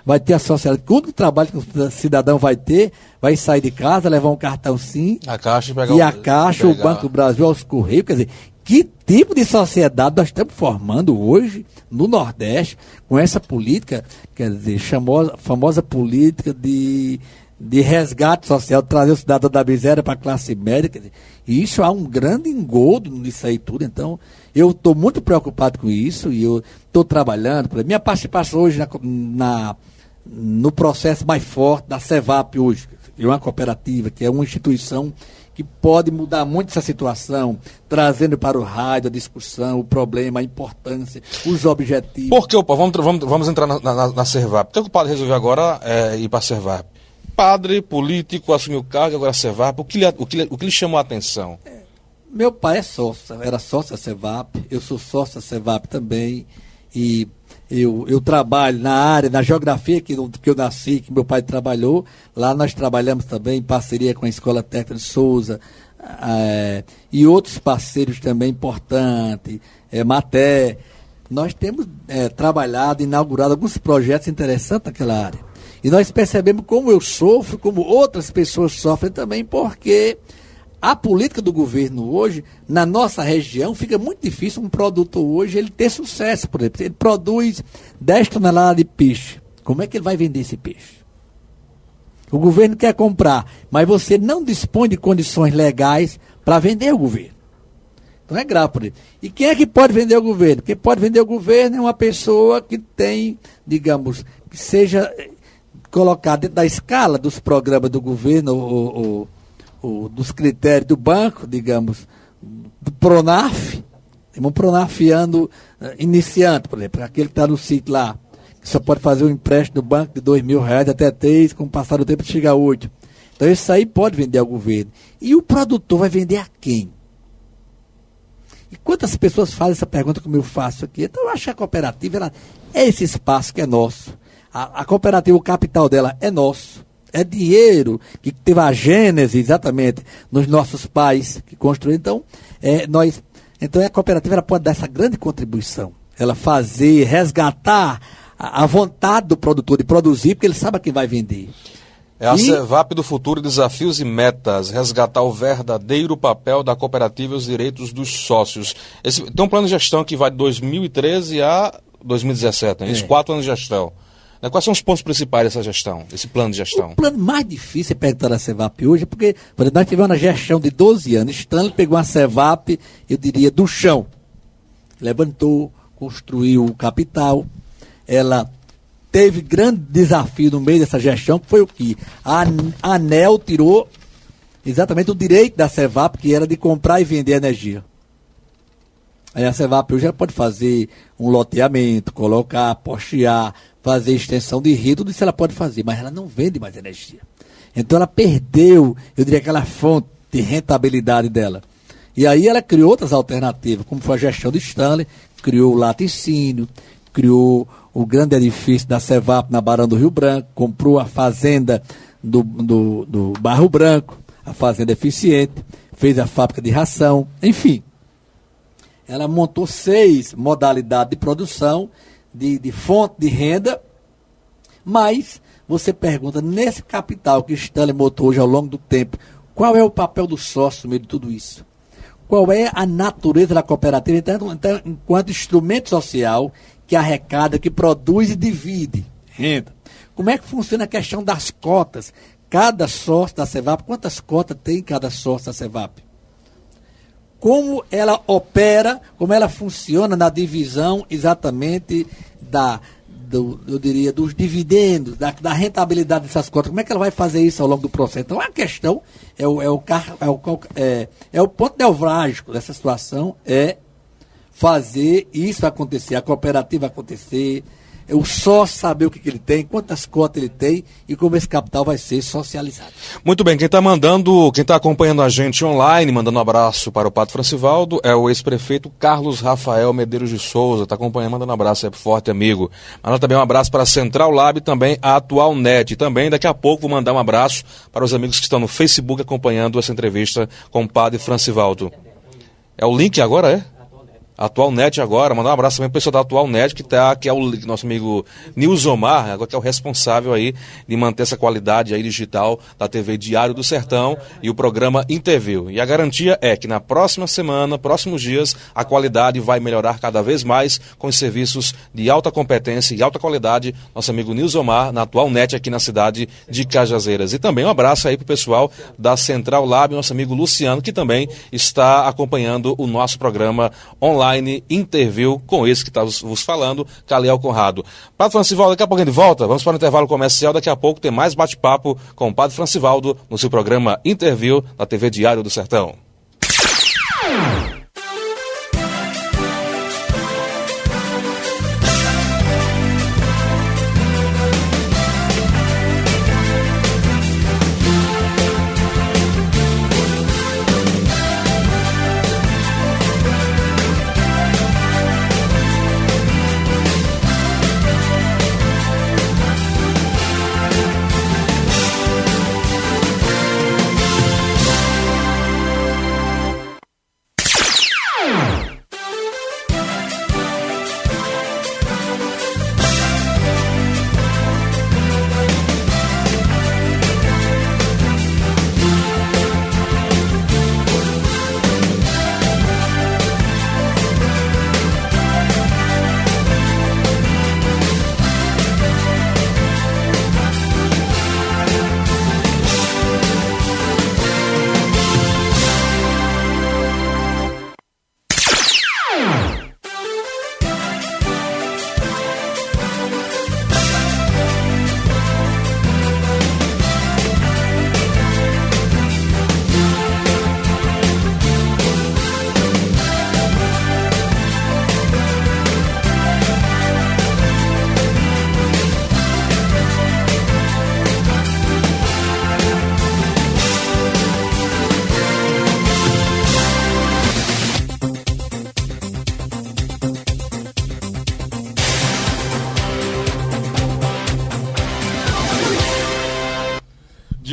Vai ter a sociedade, o único trabalho que o cidadão vai ter, vai sair de casa, levar um cartão sim, a Caixa o Banco do Brasil aos Correios, quer dizer, que tipo de sociedade nós estamos formando hoje no Nordeste com essa política, quer dizer, famosa política de resgate social, trazer o cidadão da miséria para a classe média, quer dizer, e isso há um grande engodo nisso aí tudo. Então, eu estou muito preocupado com isso e eu estou trabalhando. Minha participação hoje no processo mais forte da CEVAP hoje, que é uma cooperativa, que é uma instituição que pode mudar muito essa situação, trazendo para o rádio a discussão, o problema, a importância, os objetivos. Por que, vamos entrar na CEVAP. Por que o padre resolveu agora ir para a CEVAP? Padre, político, assumiu o cargo, agora a CEVAP. O que lhe chamou a atenção? Meu pai é sócio, era sócio da CEVAP, eu sou sócio da CEVAP também, e eu trabalho na área, na geografia que eu nasci, que meu pai trabalhou. Lá nós trabalhamos também em parceria com a Escola Técnica de Souza e outros parceiros também importantes, Maté. Nós temos trabalhado, inaugurado alguns projetos interessantes naquela área. E nós percebemos como eu sofro, como outras pessoas sofrem também, porque a política do governo hoje, na nossa região, fica muito difícil um produtor hoje ele ter sucesso. Por exemplo, ele produz 10 toneladas de peixe. Como é que ele vai vender esse peixe? O governo quer comprar, mas você não dispõe de condições legais para vender o governo. Então é grave por isso. E quem é que pode vender o governo? Quem pode vender o governo é uma pessoa que tem, digamos, que seja colocada dentro da escala dos programas do governo, dos critérios do banco, digamos, do Pronaf. Tem um pronafiano iniciante, por exemplo, aquele que está no sítio lá, que só pode fazer um empréstimo do banco de R$2.000 até 3, com o passar do tempo chega a 8. Então isso aí pode vender ao governo. E o produtor vai vender a quem? E quantas pessoas fazem essa pergunta como eu faço aqui? Então eu acho que a cooperativa ela é esse espaço que é nosso. A cooperativa, o capital dela é nosso. É dinheiro que teve a gênese exatamente nos nossos pais que construíram. Então a cooperativa ela pode dar essa grande contribuição. Ela resgatar a vontade do produtor de produzir, porque ele sabe a quem vai vender. É a CEVAP do futuro, desafios e metas, resgatar o verdadeiro papel da cooperativa e os direitos dos sócios. Tem um plano de gestão que vai de 2013 a 2017, né? Isso, 4 anos de gestão. Quais são os pontos principais dessa gestão, desse plano de gestão? O plano mais difícil é perguntar a CEVAP hoje, porque por exemplo, nós tivemos uma gestão de 12 anos. Stanley pegou uma CEVAP, eu diria, do chão. Levantou, construiu o capital. Ela teve grande desafio no meio dessa gestão, que foi o que? A ANEEL tirou exatamente o direito da CEVAP, que era de comprar e vender energia. Aí a CEVAP hoje ela pode fazer um loteamento, colocar, postear, fazer extensão de rede, tudo isso ela pode fazer, mas ela não vende mais energia. Então ela perdeu, eu diria, aquela fonte de rentabilidade dela. E aí ela criou outras alternativas, como foi a gestão de Stanley, criou o laticínio, criou o grande edifício da CEVAP na Barão do Rio Branco, comprou a fazenda do Barro Branco, a fazenda eficiente, fez a fábrica de ração, enfim. Ela montou 6 modalidades de produção, de fonte de renda, mas você pergunta, nesse capital que Stanley montou hoje ao longo do tempo, qual é o papel do sócio no meio de tudo isso? Qual é a natureza da cooperativa então, enquanto instrumento social que arrecada, que produz e divide renda? Como é que funciona a questão das cotas? Cada sócio da CEVAP, quantas cotas tem cada sócio da CEVAP? Como ela opera, como ela funciona na divisão exatamente eu diria, dos dividendos, da rentabilidade dessas cotas. Como é que ela vai fazer isso ao longo do processo? Então, a questão é o ponto nevrálgico dessa situação, é fazer isso acontecer, a cooperativa acontecer, o sócio saber o que ele tem, quantas cotas ele tem e como esse capital vai ser socializado. Muito bem, quem está acompanhando a gente online, mandando um abraço para o Padre Francivaldo, é o ex-prefeito Carlos Rafael Medeiros de Souza, está acompanhando, mandando um abraço aí pro forte amigo. Manda também um abraço para a Central Lab e também a Atual Net. E também daqui a pouco vou mandar um abraço para os amigos que estão no Facebook acompanhando essa entrevista com o Padre Francivaldo. É o link agora, é? Atual Net agora, mandar um abraço também para o pessoal da Atual Net, que é o nosso amigo Nilzomar, agora que é o responsável aí de manter essa qualidade aí digital da TV Diário do Sertão e o programa Interview. E a garantia é que na próxima semana, próximos dias, a qualidade vai melhorar cada vez mais com os serviços de alta competência e alta qualidade, nosso amigo Nilzomar, na Atual Net aqui na cidade de Cajazeiras. E também um abraço aí para o pessoal da Central Lab, nosso amigo Luciano, que também está acompanhando o nosso programa online Interview com esse que está vos falando, Caliel Conrado. Padre Francivaldo, daqui a pouco a gente volta, vamos para o intervalo comercial, daqui a pouco tem mais bate-papo com o Padre Francivaldo no seu programa Interview da TV Diário do Sertão.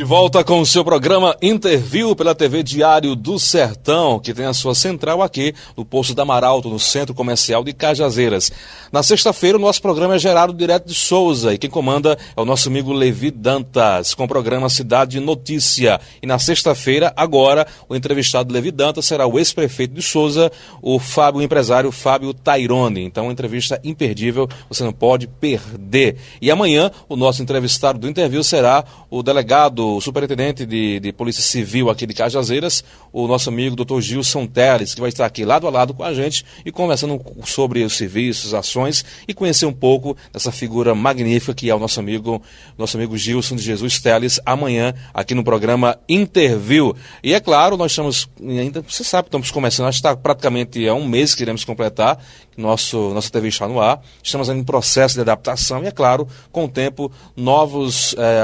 volta com o seu programa Interview pela TV Diário do Sertão, que tem a sua central aqui no Poço da Amaralto, no Centro Comercial de Cajazeiras. Na sexta-feira, o nosso programa é gerado direto de Souza e quem comanda é o nosso amigo Levi Dantas, com o programa Cidade Notícia. E na sexta-feira, agora, o entrevistado Levi Dantas será o ex-prefeito de Souza, o empresário Fábio Tairone. Então, uma entrevista imperdível, você não pode perder. E amanhã, o nosso entrevistado do Interview será o delegado, o superintendente de Polícia Civil aqui de Cajazeiras, o nosso amigo Dr. Gilson Teles, que vai estar aqui lado a lado com a gente e conversando sobre os serviços, ações e conhecer um pouco dessa figura magnífica que é o nosso amigo Gilson de Jesus Teles, amanhã aqui no programa Interview. E é claro, nós estamos, ainda, você sabe, estamos começando, acho que está praticamente há um mês que iremos completar, nossa TV está no ar, estamos em processo de adaptação e é claro, com o tempo,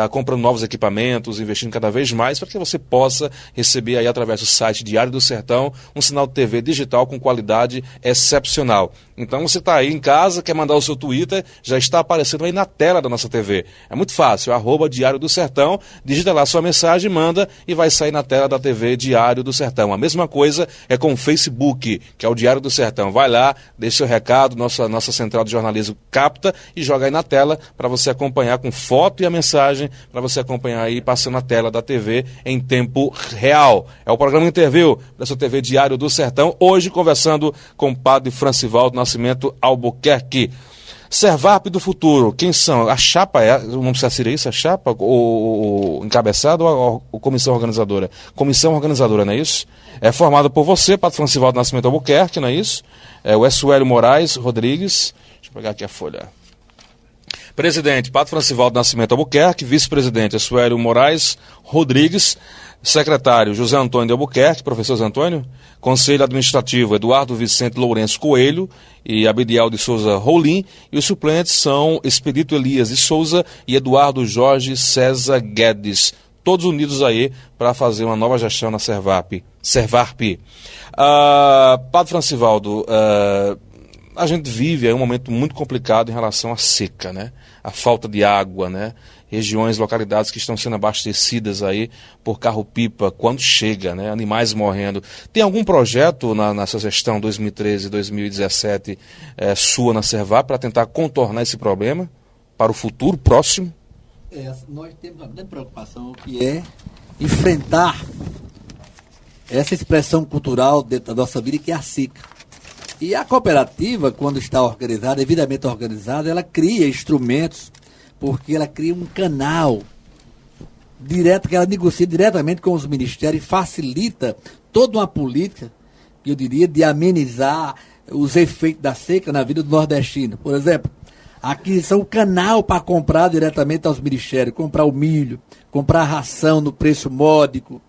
comprando novos equipamentos, investindo cada vez mais para que você possa receber aí através do site Diário do Sertão um sinal de TV digital com qualidade excepcional. Então você está aí em casa, quer mandar o seu Twitter, já está aparecendo aí na tela da nossa TV. É muito fácil, @Diário do Sertão, digita lá sua mensagem, manda e vai sair na tela da TV Diário do Sertão. A mesma coisa é com o Facebook, que é o Diário do Sertão. Vai lá, deixa seu recado, nossa central de jornalismo capta e joga aí na tela para você acompanhar com foto e a mensagem, para você acompanhar aí passando na tela da TV em tempo real. É o programa Interview da sua TV Diário do Sertão, hoje conversando com o padre Francivaldo Nascimento Albuquerque. Servarp do futuro, quem são? A chapa o nome seria isso? A chapa? O encabeçado ou a comissão organizadora? Comissão organizadora, não é isso? É formada por você, padre Francivaldo Nascimento Albuquerque, não é isso? É o Suélio Moraes Rodrigues. Deixa eu pegar aqui a folha. Presidente, padre Francivaldo Nascimento Albuquerque. Vice-presidente, Suélio Moraes Rodrigues. Secretário, José Antônio de Albuquerque, professor José Antônio. Conselho Administrativo, Eduardo Vicente Lourenço Coelho e Abdiel de Souza Rolim. E os suplentes são Expedito Elias de Souza e Eduardo Jorge César Guedes. Todos unidos aí para fazer uma nova gestão na Servarp. Padre Francivaldo, a gente vive aí um momento muito complicado em relação à seca, né? A falta de água, né? Regiões, localidades que estão sendo abastecidas aí por carro-pipa quando chega, né? Animais morrendo. Tem algum projeto nessa gestão 2013 e 2017 sua na Servarp para tentar contornar esse problema para o futuro próximo? Nós temos uma grande preocupação que é enfrentar essa expressão cultural dentro da nossa vida que é a seca. E a cooperativa, quando está organizada, devidamente organizada, ela cria instrumentos, porque ela cria um canal direto, que ela negocia diretamente com os ministérios e facilita toda uma política, que eu diria, de amenizar os efeitos da seca na vida do nordestino. Por exemplo, a aquisição do canal para comprar diretamente aos ministérios, comprar o milho, comprar a ração no preço módico,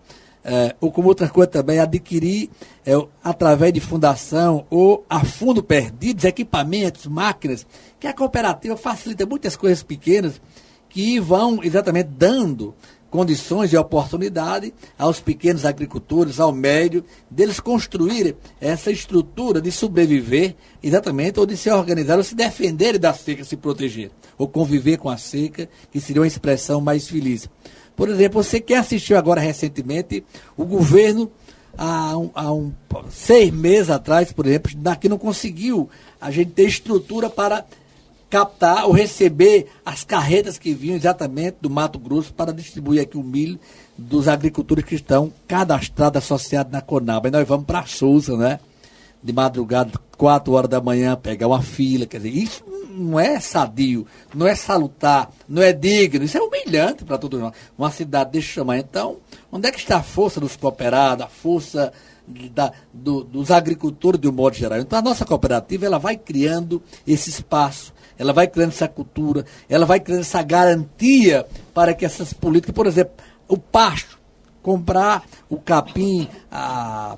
ou como outra coisa também, adquirir através de fundação ou a fundo perdidos, equipamentos, máquinas, que a cooperativa facilita muitas coisas pequenas que vão exatamente dando condições e oportunidade aos pequenos agricultores, ao médio, deles construírem essa estrutura de sobreviver exatamente, ou de se organizar, ou se defenderem da seca, se proteger, ou conviver com a seca, que seria uma expressão mais feliz. Por exemplo, você que assistiu agora recentemente, o governo, há 6 meses atrás, por exemplo, daqui não conseguiu a gente ter estrutura para captar ou receber as carretas que vinham exatamente do Mato Grosso para distribuir aqui o milho dos agricultores que estão cadastrados, associados na Conab. Aí nós vamos para Souza, né? De madrugada, 4 horas da manhã, pegar uma fila, quer dizer, isso não é sadio, não é salutar, não é digno, isso é humilhante para todo mundo. Uma cidade desse tamanho. Então, onde é que está a força dos cooperados, a força dos agricultores de um modo geral? Então, a nossa cooperativa, ela vai criando esse espaço, ela vai criando essa cultura, ela vai criando essa garantia para que essas políticas, por exemplo, o pasto, comprar o capim, a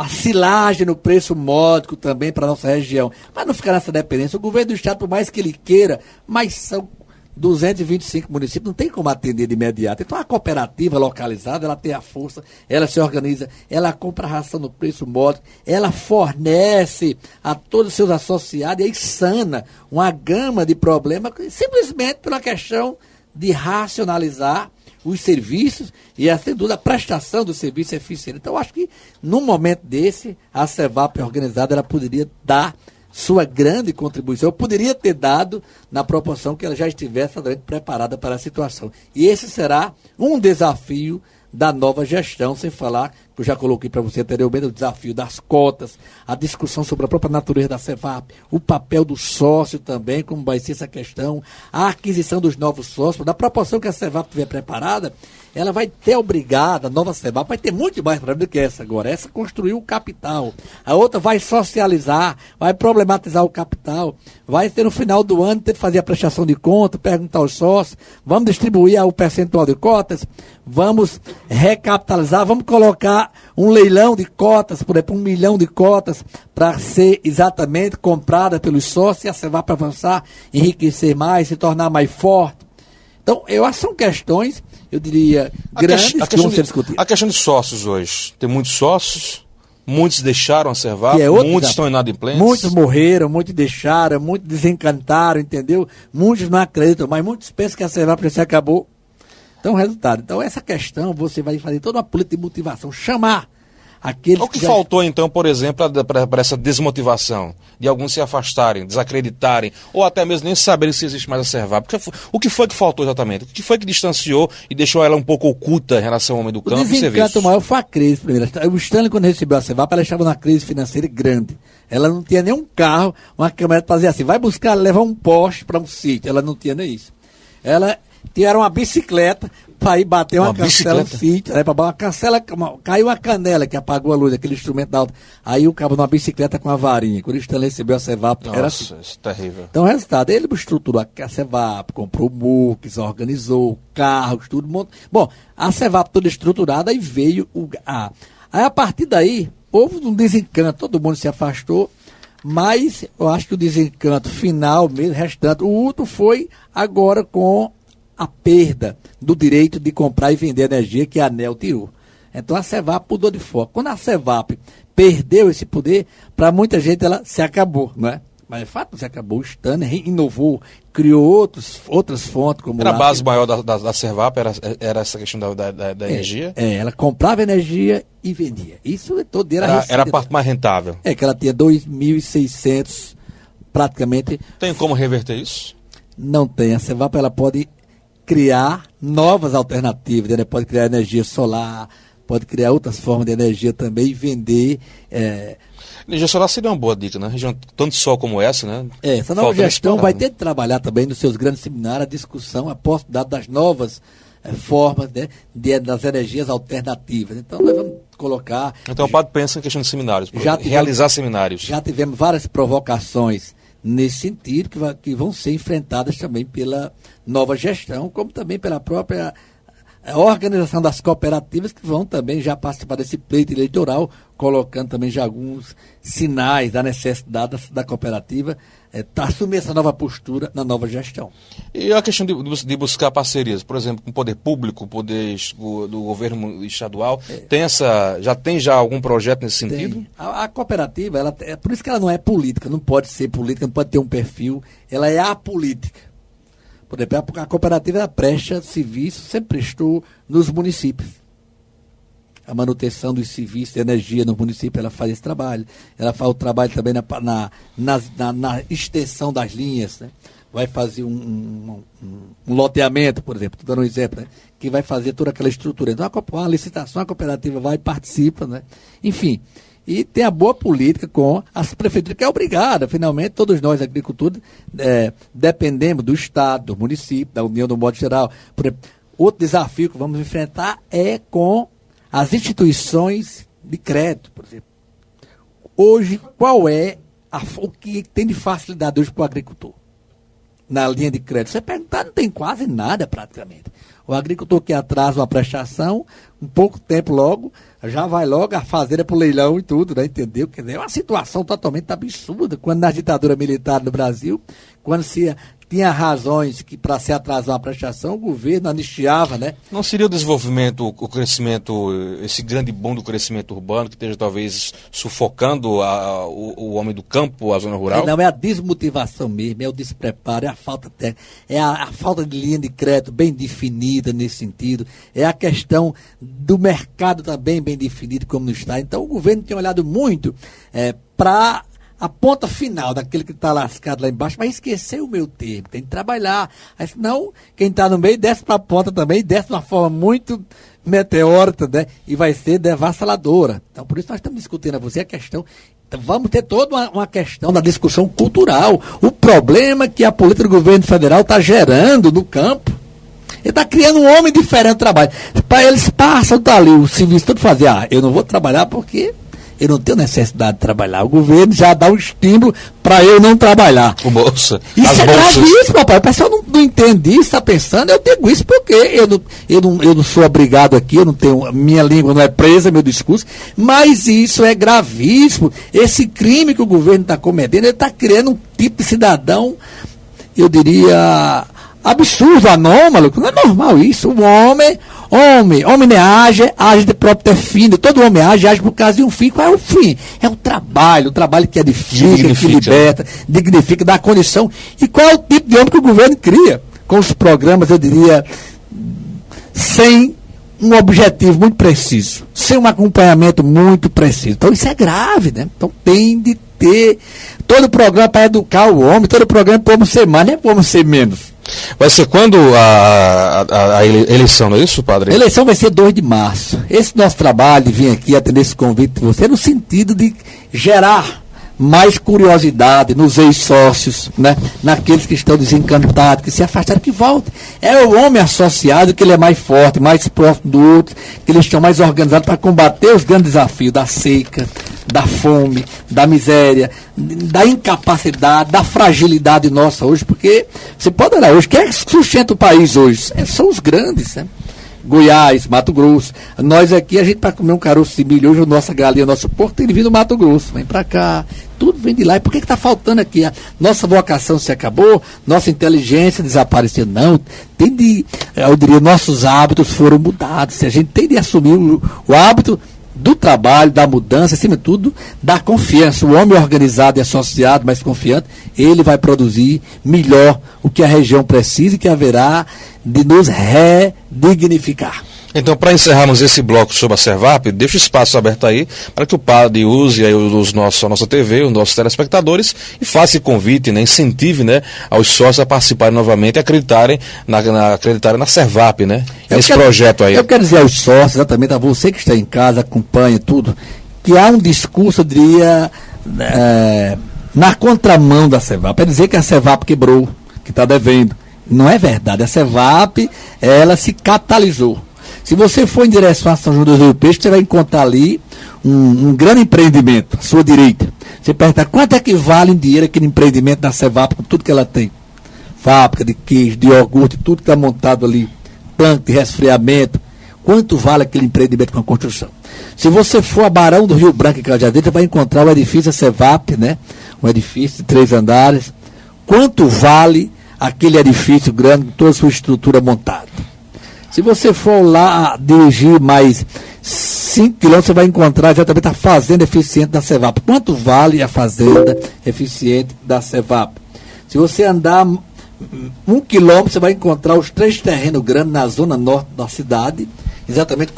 silagem no preço módico também para a nossa região, para não ficar nessa dependência. O governo do estado, por mais que ele queira, mas são 225 municípios, não tem como atender de imediato. Então a cooperativa localizada, ela tem a força, ela se organiza, ela compra ração no preço módico, ela fornece a todos os seus associados e aí sana uma gama de problemas, simplesmente pela questão de racionalizar os serviços e, sem dúvida, a prestação do serviço eficiente. Então, eu acho que, num momento desse, a CEVAP organizada ela poderia dar sua grande contribuição. Eu poderia ter dado na proporção que ela já estivesse preparada para a situação. E esse será um desafio da nova gestão, sem falar, que eu já coloquei para você anteriormente, o desafio das cotas, a discussão sobre a própria natureza da CEVAP, o papel do sócio também, como vai ser essa questão, a aquisição dos novos sócios, da proporção que a CEVAP estiver preparada, ela vai ter obrigada, a nova CEVAP vai ter muito mais problema do que essa agora. Essa construiu o capital. A outra vai socializar, vai problematizar o capital, vai ter no final do ano, ter que fazer a prestação de conta, perguntar aos sócios, vamos distribuir o percentual de cotas, vamos recapitalizar, vamos colocar um leilão de cotas, por exemplo, 1 milhão de cotas, para ser exatamente comprada pelos sócios e a CEVAP avançar, enriquecer mais, se tornar mais forte. Então, eu acho que são questões, eu diria, grandes que vão ser discutidas. A questão de sócios hoje. Tem muitos sócios, muitos deixaram a CEVAP, muitos estão inadimplentes. Muitos morreram, muitos deixaram, muitos desencantaram, entendeu? Muitos não acreditam, mas muitos pensam que a CEVAP já se acabou. Então, resultado. Então, essa questão, você vai fazer toda uma política de motivação, chamar aqueles o que faltou, então, por exemplo, para essa desmotivação? De alguns se afastarem, desacreditarem, ou até mesmo nem saberem se existe mais a CEVAP. O que foi que faltou exatamente? O que foi que distanciou e deixou ela um pouco oculta em relação ao homem do campo e serviço? O desencanto maior foi a crise, primeiro. O Stanley, quando recebeu a CEVAP, ela estava numa crise financeira grande. Ela não tinha nem um carro, uma caminhonete para fazer assim, vai buscar, levar um poste para um sítio. Ela não tinha nem isso. Ela tinha uma bicicleta para ir bater uma cancela no sítio, para uma cancela, caiu a canela que apagou a luz, aquele instrumento da alta. Aí o cabo numa bicicleta com uma varinha. Quando o Stanley recebeu a CEVAP, era assim. Nossa, isso é terrível. Então, o resultado, ele estruturou a CEVAP, comprou MOOCs, organizou carros, tudo. Bom, a CEVAP toda estruturada, aí veio Aí, a partir daí, houve um desencanto, todo mundo se afastou, mas eu acho que o desencanto final mesmo, restante, o outro foi agora com a perda do direito de comprar e vender energia que a ANEEL tirou. Então a CEVAP mudou de foco. Quando a CEVAP perdeu esse poder, para muita gente ela se acabou, não é? Mas de fato se acabou. O Stanley inovou, criou outras fontes. Como era a base maior da CEVAP, era essa questão da energia? Ela comprava energia e vendia. Isso todo era a parte mais rentável. Que ela tinha 2.600 praticamente. Tem como reverter isso? Não tem. A CEVAP ela pode criar novas alternativas, né? Pode criar energia solar, pode criar outras formas de energia também e vender. Energia solar seria uma boa dica, né? Região tanto sol como essa, né? Essa nova gestão vai ter que trabalhar também nos seus grandes seminários a discussão, a possibilidade das novas formas, né, das energias alternativas. Então nós vamos colocar. Então o padre pensa em questão de seminários, realizar seminários. Já tivemos várias provocações nesse sentido, que vão ser enfrentadas também pela nova gestão, como também pela própria organização das cooperativas, que vão também já participar desse pleito eleitoral, colocando também já alguns sinais da necessidade da cooperativa assumir essa nova postura na nova gestão. E a questão de buscar parcerias, por exemplo, com o poder público, poder do governo estadual, já tem algum projeto nesse sentido? A cooperativa, por isso que ela não é política, não pode ser política, não pode ter um perfil, ela é apolítica. Por exemplo, a cooperativa ela presta serviço, sempre prestou nos municípios. A manutenção dos serviços de energia no município, ela faz esse trabalho. Ela faz o trabalho também na extensão das linhas, né? Vai fazer um loteamento, por exemplo, estou dando um exemplo, né? Que vai fazer toda aquela estrutura. Então, uma licitação, a cooperativa vai e participa, né? Enfim, e tem a boa política com as prefeituras, que é obrigada, finalmente, todos nós, agricultores, dependemos do Estado, do município, da União, do modo geral. Por exemplo, outro desafio que vamos enfrentar é com as instituições de crédito, por exemplo. Hoje, qual é o que tem de facilidade hoje para o agricultor? Na linha de crédito. Você perguntar, não tem quase nada praticamente. O agricultor que atrasa uma prestação, um pouco tempo logo, já vai logo a fazenda para o leilão e tudo, né? Entendeu? Quer dizer, é uma situação totalmente absurda. Quando na ditadura militar no Brasil, quando se tinha razões que para se atrasar a prestação, o governo anistiava, né? Não seria o desenvolvimento, o crescimento, esse grande boom do crescimento urbano que esteja talvez sufocando o homem do campo, a zona rural? Não, é a desmotivação mesmo, é o despreparo, é a falta técnica, é a falta de linha de crédito bem definida nesse sentido, é a questão do mercado também bem definido como não está. Então o governo tem olhado muito para a ponta final daquele que está lascado lá embaixo, mas esquecer o meu termo, tem que trabalhar. Aí, senão, quem está no meio desce para a ponta também, desce de uma forma muito meteórica, né? E vai ser devassaladora. Então, por isso nós estamos discutindo a você a questão. Então, vamos ter toda uma questão da discussão cultural. O problema que a política do governo federal está gerando no campo. Ele está criando um homem diferente do trabalho. Para eles passam dali o serviço todo fazer. Eu não vou trabalhar porque eu não tenho necessidade de trabalhar. O governo já dá um estímulo para eu não trabalhar. O bolsa. Isso é gravíssimo, papai. O pessoal não entende isso, está pensando. Eu digo isso porque eu não sou obrigado aqui, eu não tenho, minha língua não é presa, meu discurso, mas isso é gravíssimo. Esse crime que o governo está cometendo, ele está criando um tipo de cidadão, eu diria, absurdo, anômalo. Não é normal isso. O homem nem age de próprio fim. Todo homem age por causa de um fim. Qual é o fim? É o trabalho que edifica, que liberta, dignifica, dá condição. E qual é o tipo de homem que o governo cria? Com os programas, eu diria, sem um objetivo muito preciso, sem um acompanhamento muito preciso. Então isso é grave, né? Então tem de ter todo o programa para educar o homem, todo o programa para o homem ser mais, não é para o homem ser menos. Vai ser quando a eleição, não é isso, padre? A eleição vai ser 2 de março. Esse nosso trabalho de vir aqui atender esse convite de você, no sentido de gerar mais curiosidade nos ex-sócios, né? Naqueles que estão desencantados, que se afastaram, que voltem. É o homem associado que ele é mais forte, mais próximo do outro, que eles estão mais organizados para combater os grandes desafios da seca, da fome, da miséria, da incapacidade, da fragilidade nossa hoje, porque você pode olhar hoje, quem é que sustenta o país hoje? São os grandes, né? Goiás, Mato Grosso. Nós aqui, a gente para comer um caroço de milho, hoje a nossa galinha, nosso porco tem vindo do Mato Grosso, vem para cá, tudo vem de lá. E por que está faltando aqui? A nossa vocação se acabou, nossa inteligência desapareceu. Não, tem de, eu diria, nossos hábitos foram mudados. Se a gente tem de assumir o hábito do trabalho, da mudança, acima de tudo, da confiança. O homem organizado e associado, mais confiante, ele vai produzir melhor o que a região precisa e que haverá de nos redignificar. Então, para encerrarmos esse bloco sobre a Servap, deixa o espaço aberto aí para que o padre use aí a nossa TV, os nossos telespectadores, e faça esse convite, né, incentive, né, aos sócios a participarem novamente e acreditarem na Servap, né, nesse projeto aí. Eu quero dizer aos sócios, exatamente, a você que está em casa, acompanha tudo, que há um discurso, eu diria, na contramão da Servap. É dizer que a Servap quebrou, que está devendo. Não é verdade. A Servap, ela se catalisou. Se você for em direção a São João do Rio Peixe, você vai encontrar ali um grande empreendimento, à sua direita. Você pergunta, quanto é que vale em dinheiro aquele empreendimento da Servap, com tudo que ela tem? Fábrica de queijo, de iogurte, tudo que está montado ali, tanque de resfriamento. Quanto vale aquele empreendimento com a construção? Se você for a Barão do Rio Branco, em Cajazeiras, você vai encontrar o edifício da Servap, né? Um edifício de 3 andares. Quanto vale aquele edifício grande, com toda a sua estrutura montada? Se você for lá dirigir mais 5 quilômetros, você vai encontrar exatamente a fazenda eficiente da Servap. Quanto vale a fazenda eficiente da Servap? Se você andar 1 quilômetro, você vai encontrar os 3 terrenos grandes na zona norte da cidade, exatamente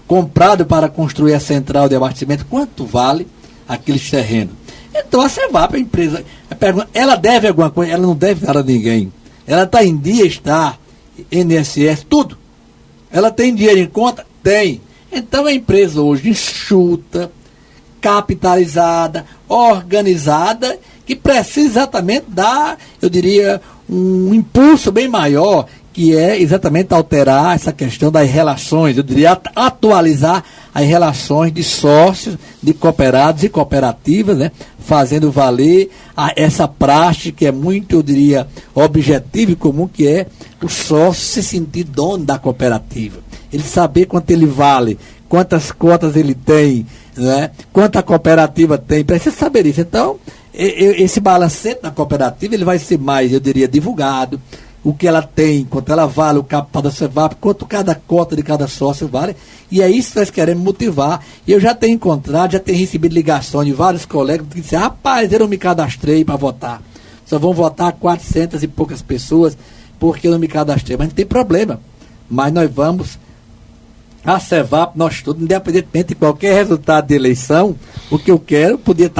comprado para construir a central de abastecimento. Quanto vale aqueles terrenos? Então a Servap, a empresa, ela deve alguma coisa? Ela não deve nada a ninguém. Ela está em dia, está INSS, tudo. Ela tem dinheiro em conta? Tem. Então a empresa hoje enxuta, capitalizada, organizada, que precisa exatamente dar, eu diria, um impulso bem maior, que é exatamente alterar essa questão das relações, eu diria, atualizar as relações de sócios, de cooperados e cooperativas, né, fazendo valer essa prática que é muito, eu diria, objetiva e comum, que é o sócio se sentir dono da cooperativa. Ele saber quanto ele vale, quantas cotas ele tem, né, quanto a cooperativa tem, precisa saber isso. Então, esse balancete na cooperativa ele vai ser mais, eu diria, divulgado. O que ela tem, quanto ela vale, o capital da Cevap, quanto cada cota de cada sócio vale. E é isso que nós queremos motivar. E eu já tenho encontrado, já tenho recebido ligações de vários colegas que disseram, rapaz, eu não me cadastrei para votar. Só vão votar 400 e poucas pessoas porque eu não me cadastrei. Mas não tem problema. Mas nós vamos, a Cevap, nós todos, independentemente de qualquer resultado de eleição, o que eu quero, podia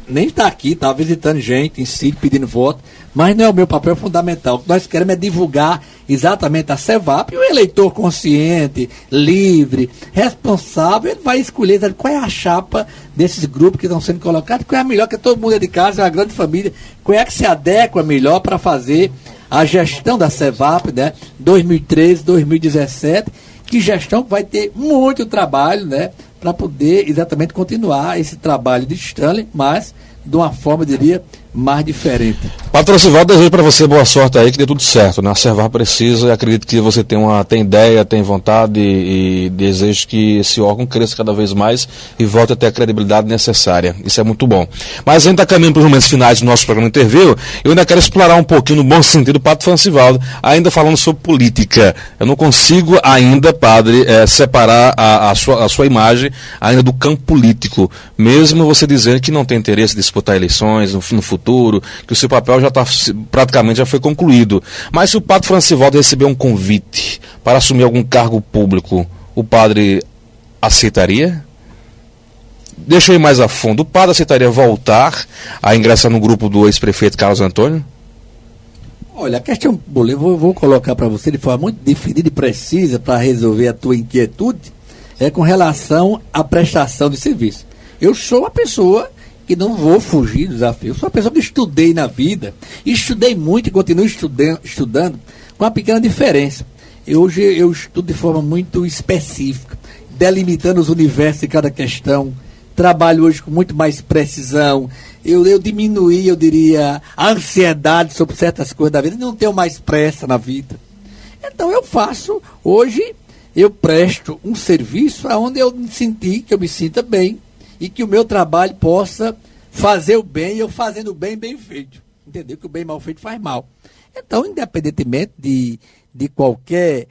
nem estar aqui, estar visitando gente em sítio, pedindo voto, mas não é o meu papel fundamental. O que nós queremos é divulgar exatamente a Cevap, e o eleitor consciente, livre, responsável, ele vai escolher qual é a chapa desses grupos que estão sendo colocados, qual é a melhor, que todo mundo é de casa, é uma grande família, qual é que se adequa melhor para fazer a gestão da Cevap, né, 2013, 2017, que gestão vai ter muito trabalho, né, para poder exatamente continuar esse trabalho de Stanley, mas de uma forma, eu diria, mais diferente. Patrocival, desejo para você boa sorte aí, que dê tudo certo, né? A Cevap precisa, e acredito que você tem ideia, tem vontade e desejo que esse órgão cresça cada vez mais e volte a ter a credibilidade necessária. Isso é muito bom. Mas ainda caminhando para os momentos finais do nosso programa Interview, eu ainda quero explorar um pouquinho, no bom sentido, o Padre Francivaldo, ainda falando sobre política. Eu não consigo ainda, padre, separar a sua imagem ainda do campo político, mesmo você dizendo que não tem interesse de disputar eleições no futuro, que o seu papel já praticamente já foi concluído. Mas se o Padre Francivaldo receber um convite para assumir algum cargo público, o padre aceitaria? Deixa eu ir mais a fundo. O padre aceitaria voltar a ingressar no grupo do ex-prefeito Carlos Antônio? Olha, a questão, eu vou colocar para você de forma muito definida e precisa para resolver a tua inquietude, é com relação à prestação de serviço. Eu sou uma pessoa que não vou fugir do desafio. Eu sou uma pessoa que estudei na vida, estudei muito e continuo estudando, com uma pequena diferença. Hoje eu estudo de forma muito específica, delimitando os universos de cada questão, trabalho hoje com muito mais precisão, eu diminuí, eu diria, a ansiedade sobre certas coisas da vida, não tenho mais pressa na vida. Então eu faço, hoje eu presto um serviço onde eu me sinta bem, e que o meu trabalho possa fazer o bem, e eu fazendo o bem, bem feito. Entendeu? Que o bem mal feito faz mal. Então, independentemente de qualquer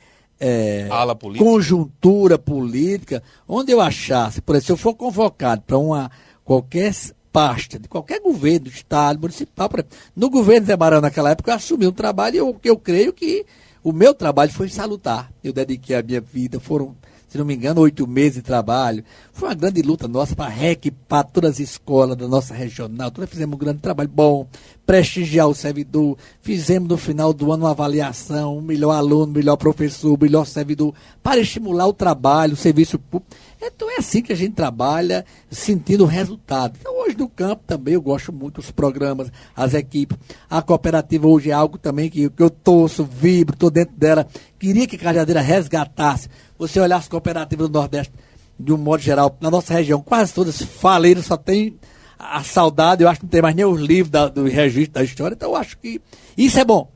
ala política, conjuntura política, onde eu achasse, por exemplo, se eu for convocado para qualquer pasta, de qualquer governo, do estado, municipal, por exemplo, no governo Zé Barão naquela época, eu assumi um trabalho e eu creio que o meu trabalho foi salutar. Eu dediquei a minha vida, foram, se não me engano, 8 meses de trabalho. Foi uma grande luta nossa para reequipar todas as escolas da nossa regional. Nós fizemos um grande trabalho bom, prestigiar o servidor. Fizemos no final do ano uma avaliação, o melhor aluno, o melhor professor, o melhor servidor, para estimular o trabalho, o serviço público. Então é assim que a gente trabalha, sentindo o resultado. Então hoje no campo também eu gosto muito dos programas, as equipes. A cooperativa hoje é algo também que eu torço, vibro, estou dentro dela. Queria que a Cajazeira resgatasse. Você olhar as cooperativas do Nordeste, de um modo geral, na nossa região, quase todas faliram, só tem a saudade, eu acho que não tem mais nem os livros do registro da história, então eu acho que isso é bom.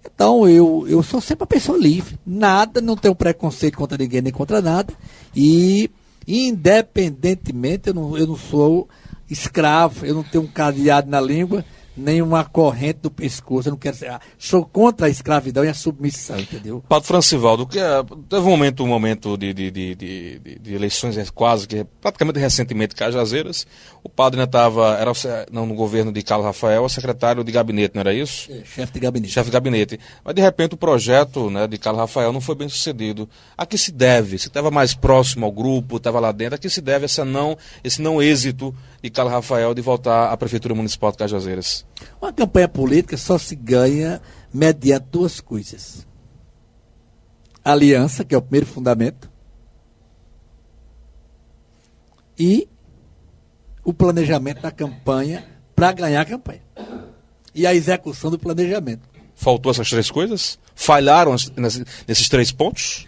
Então eu sou sempre uma pessoa livre, nada, não tenho preconceito contra ninguém, nem contra nada, e independentemente, eu não sou escravo, eu não tenho um cadeado na língua, nem uma corrente no pescoço, eu não quero ser, sou contra a escravidão e a submissão, entendeu? Padre Francivaldo, teve um momento de eleições quase que, praticamente recentemente, Cajazeiras, o padre era no governo de Carlos Rafael, secretário de gabinete, não era isso? Chefe de gabinete. Chefe de gabinete. Mas de repente o projeto, né, de Carlos Rafael não foi bem sucedido. A que se deve? Você estava mais próximo ao grupo, estava lá dentro, a que se deve esse não êxito de Carlos Rafael de voltar à Prefeitura Municipal de Cajazeiras? Uma campanha política só se ganha mediante 2 coisas. Aliança, que é o primeiro fundamento, e o planejamento da campanha para ganhar a campanha. E a execução do planejamento. Faltou essas 3 coisas? Falharam nesses 3 pontos?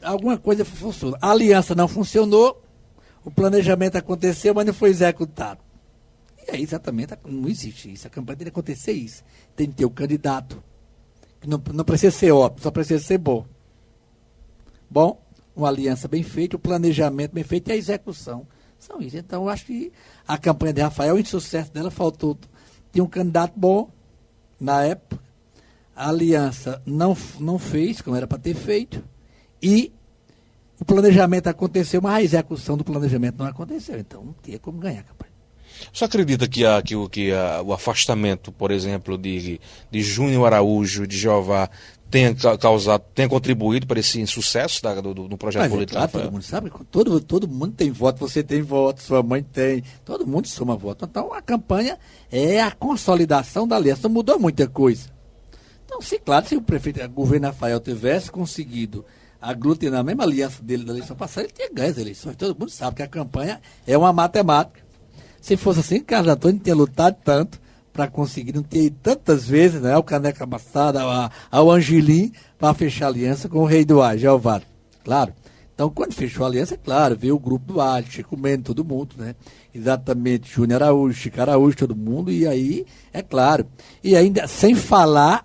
Alguma coisa funcionou. A aliança não funcionou, o planejamento aconteceu, mas não foi executado. E aí, exatamente, não existe isso. A campanha tem que acontecer isso. Tem que ter o candidato. Que não precisa ser ótimo, só precisa ser bom. Bom, uma aliança bem feita, o planejamento bem feito e a execução. São isso. Então, eu acho que a campanha de Rafael, o insucesso dela, faltou tinha um candidato bom na época, a aliança não fez como era para ter feito, e o planejamento aconteceu, mas a execução do planejamento não aconteceu, então não tinha como ganhar a campanha. Você acredita que o afastamento, por exemplo, de Júnior Araújo, de Jeová, tenha contribuído para esse insucesso do projeto político? Claro, todo mundo sabe, todo mundo tem voto, você tem voto, sua mãe tem, todo mundo soma voto. Então a campanha é a consolidação da aliança, não mudou muita coisa. Então, claro, se o governo Rafael tivesse conseguido aglutinar a mesma aliança dele da eleição passada, ele tinha ganho as eleições. Todo mundo sabe que a campanha é uma matemática. Se fosse assim, Carlos Antônio tinha lutado tanto para conseguir, não ter ido tantas vezes, né, ao Caneca Amassada, ao Angelim, para fechar aliança com o rei do ar, Jeová. Claro. Então, quando fechou a aliança, é claro, veio o grupo do ar, Chico Mendes, todo mundo, né? Exatamente, Júnior Araújo, Chico Araújo, todo mundo, e aí, é claro. E ainda, sem falar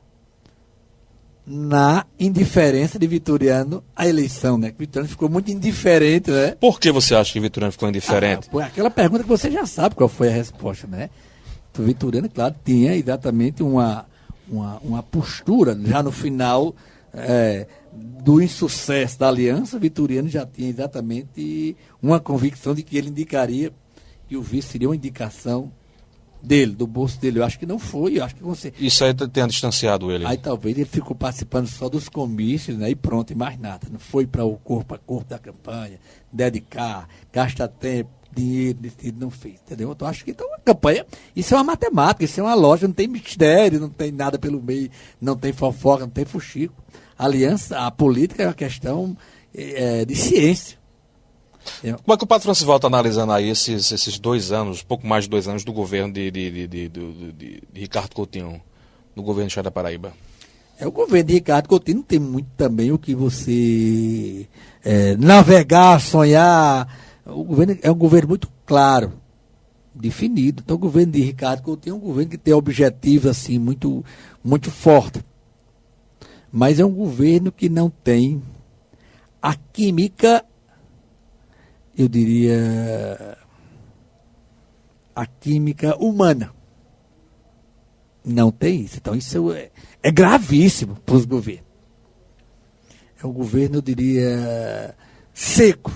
na indiferença de Vitoriano à eleição, né? Que Vitoriano ficou muito indiferente, né? Por que você acha que Vitoriano ficou indiferente? Aquela pergunta que você já sabe qual foi a resposta, né? O Vitoriano, claro, tinha exatamente uma postura, já no final do insucesso da aliança, Vitoriano já tinha exatamente uma convicção de que ele indicaria, que o vice seria uma indicação dele, do bolso dele. Eu acho que não foi, eu acho que você... Isso aí tenha distanciado ele. Aí talvez ele ficou participando só dos comícios, né? E pronto, e mais nada. Não foi para o corpo a corpo da campanha, dedicar, gastar tempo, dinheiro, não fez, entendeu? Então acho que então a campanha, isso é uma matemática, isso é uma lógica, não tem mistério, não tem nada pelo meio, não tem fofoca, não tem fuxico. A aliança, a política é uma questão de ciência. Como é que o Padre Francivaldo está analisando aí esses 2 anos, pouco mais de 2 anos do governo de Ricardo Coutinho, no governo do Estado da Paraíba? O governo de Ricardo Coutinho não tem muito também o que você navegar, sonhar. O governo é um governo muito claro, definido. Então o governo de Ricardo Coutinho é um governo que tem objetivos assim, muito, muito fortes. Mas é um governo que não tem a química, eu diria, a química humana. Não tem isso. Então isso é gravíssimo para os governos. É um governo, eu diria, seco.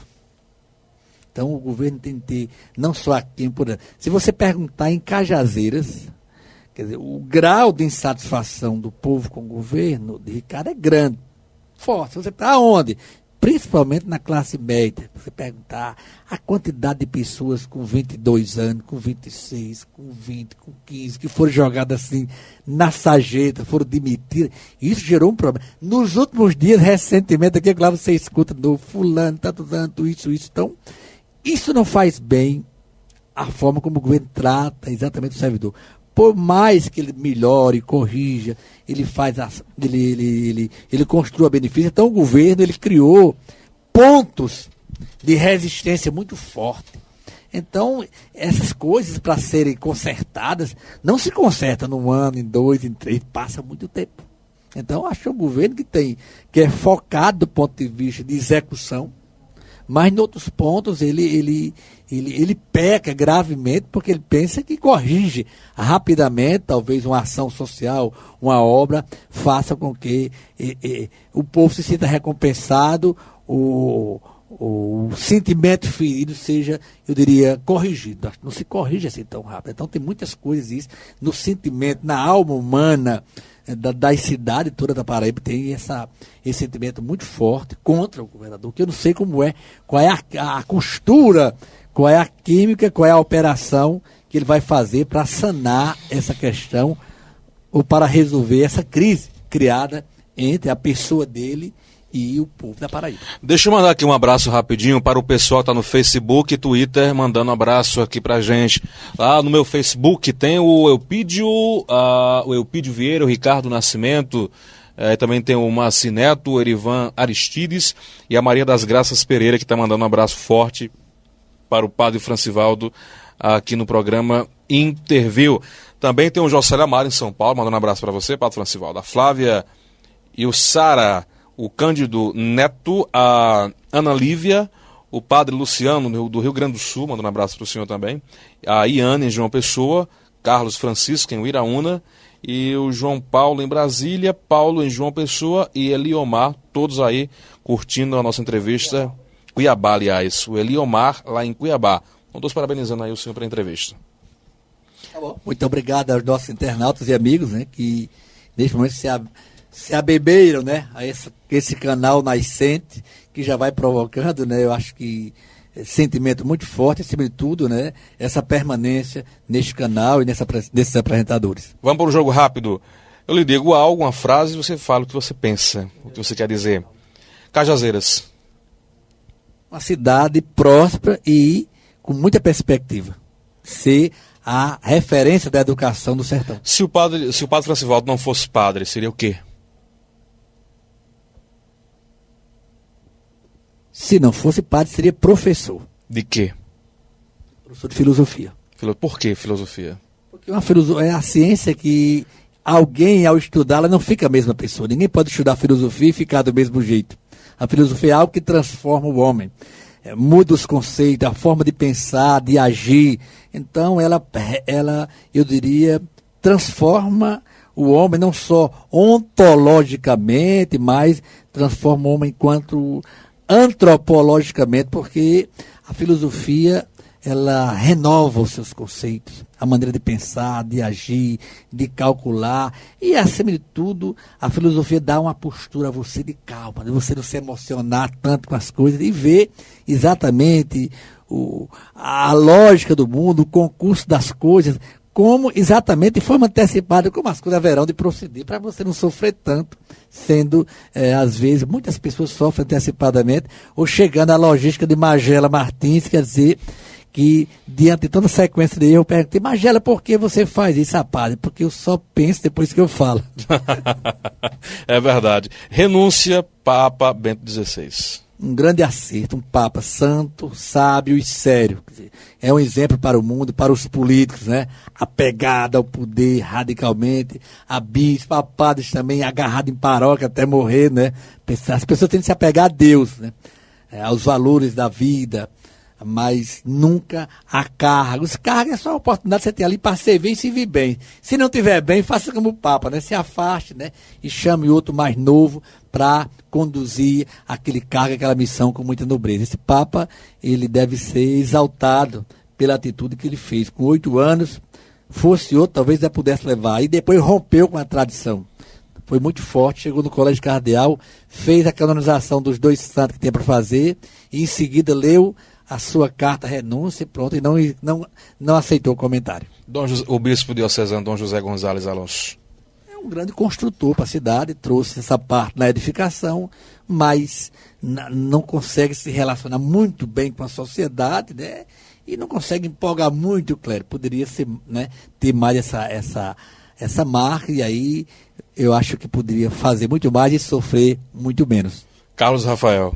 Então o governo tem que ter, não só aqui, se você perguntar em Cajazeiras, quer dizer, o grau de insatisfação do povo com o governo de Ricardo é grande, forte. Você está onde? Principalmente na classe média. Você perguntar a quantidade de pessoas com 22 anos, com 26, com 20, com 15, que foram jogadas assim na sarjeta, foram demitidas. Isso gerou um problema. Nos últimos dias, recentemente, aqui lá você escuta do fulano, tanto, isso. Então, isso não faz bem a forma como o governo trata exatamente o servidor. Por mais que ele melhore, corrija, ele construa benefício. Então o governo ele criou pontos de resistência muito fortes. Então essas coisas para serem consertadas não se consertam num ano, em 2, em 3, passa muito tempo. Então acho que é um governo que é focado do ponto de vista de execução, mas em outros pontos ele peca gravemente porque ele pensa que corrige rapidamente, talvez uma ação social, uma obra, faça com que o povo se sinta recompensado, o sentimento ferido seja, eu diria, corrigido. Não se corrige assim tão rápido. Então tem muitas coisas isso, no sentimento, na alma humana da cidade toda da Paraíba, tem esse sentimento muito forte contra o governador, que eu não sei qual é a costura, qual é a química, qual é a operação que ele vai fazer para sanar essa questão ou para resolver essa crise criada entre a pessoa dele e o povo da Paraíba. Deixa eu mandar aqui um abraço rapidinho para o pessoal que está no Facebook e Twitter, mandando um abraço aqui pra gente. Lá no meu Facebook tem o Eupídio Vieira, o Ricardo Nascimento, também tem o Maci Neto, o Erivan Aristides e a Maria das Graças Pereira, que está mandando um abraço forte para o Padre Francivaldo aqui no programa Interview. Também tem o Jocélio Amaro em São Paulo, mandando um abraço para você, Padre Francivaldo. A Flávia e o Sara, o Cândido Neto, a Ana Lívia, o Padre Luciano do Rio Grande do Sul, mandando um abraço para o senhor também. A Iane em João Pessoa, Carlos Francisco em Uiraúna e o João Paulo em Brasília, Paulo em João Pessoa e Eliomar, todos aí curtindo a nossa entrevista. Cuiabá, aliás, o Eliomar lá em Cuiabá. Então, todos parabenizando aí o senhor pela entrevista. Tá bom. Muito obrigado aos nossos internautas e amigos, né, que neste momento se abebeiram, né, a esse canal nascente que já vai provocando, né, eu acho que sentimento muito forte, acima de tudo, né, essa permanência neste canal e nesses apresentadores. Vamos para o jogo rápido. Eu lhe digo algo, uma frase, e você fala o que você pensa, o que você quer dizer. Cajazeiras. Uma cidade próspera e com muita perspectiva. Ser a referência da educação do sertão. Se o padre Francivaldo não fosse padre, seria o quê? Se não fosse padre, seria professor. De quê? Professor de filosofia. Por que filosofia? Porque é a ciência que alguém, ao estudá-la, não fica a mesma pessoa. Ninguém pode estudar filosofia e ficar do mesmo jeito. A filosofia é algo que transforma o homem. Muda os conceitos, a forma de pensar, de agir. Então, ela, eu diria, transforma o homem não só ontologicamente, mas transforma o homem enquanto antropologicamente, porque a filosofia, ela renova os seus conceitos, a maneira de pensar, de agir, de calcular, e acima de tudo, a filosofia dá uma postura a você de calma, de você não se emocionar tanto com as coisas e ver exatamente a lógica do mundo, o concurso das coisas, como exatamente de forma antecipada, como as coisas haverão de proceder, para você não sofrer tanto, sendo, às vezes, muitas pessoas sofrem antecipadamente, ou chegando à logística de Magela Martins, quer dizer, que diante de toda a sequência de erro, eu perguntei, Magela, por que você faz isso, rapaz? Porque eu só penso depois que eu falo. É verdade. Renúncia, Papa Bento XVI. Um grande acerto, um Papa santo, sábio e sério. É um exemplo para o mundo, para os políticos, né? Apegado ao poder radicalmente, a bispo, a padres também agarrado em paróquia até morrer, né? As pessoas têm que se apegar a Deus, né? Aos valores da vida, mas nunca a carga. Os cargos é só uma oportunidade que você tem ali para servir e servir bem. Se não tiver bem, faça como o Papa, né? Se afaste, né? E chame outro mais novo para conduzir aquele cargo, aquela missão com muita nobreza. Esse Papa, ele deve ser exaltado pela atitude que ele fez. Com 8 anos, fosse outro, talvez já pudesse levar. E depois rompeu com a tradição. Foi muito forte, chegou no Colégio Cardeal, fez a canonização dos 2 santos que tinha para fazer, e em seguida leu a sua carta renúncia e pronto, e não aceitou o comentário. O bispo diocesano Dom José Gonzalez Alonso. É um grande construtor para a cidade, trouxe essa parte na edificação, mas não consegue se relacionar muito bem com a sociedade, né? E não consegue empolgar muito o clero. Poderia ser, né, ter mais essa marca, e aí eu acho que poderia fazer muito mais e sofrer muito menos. Carlos Rafael.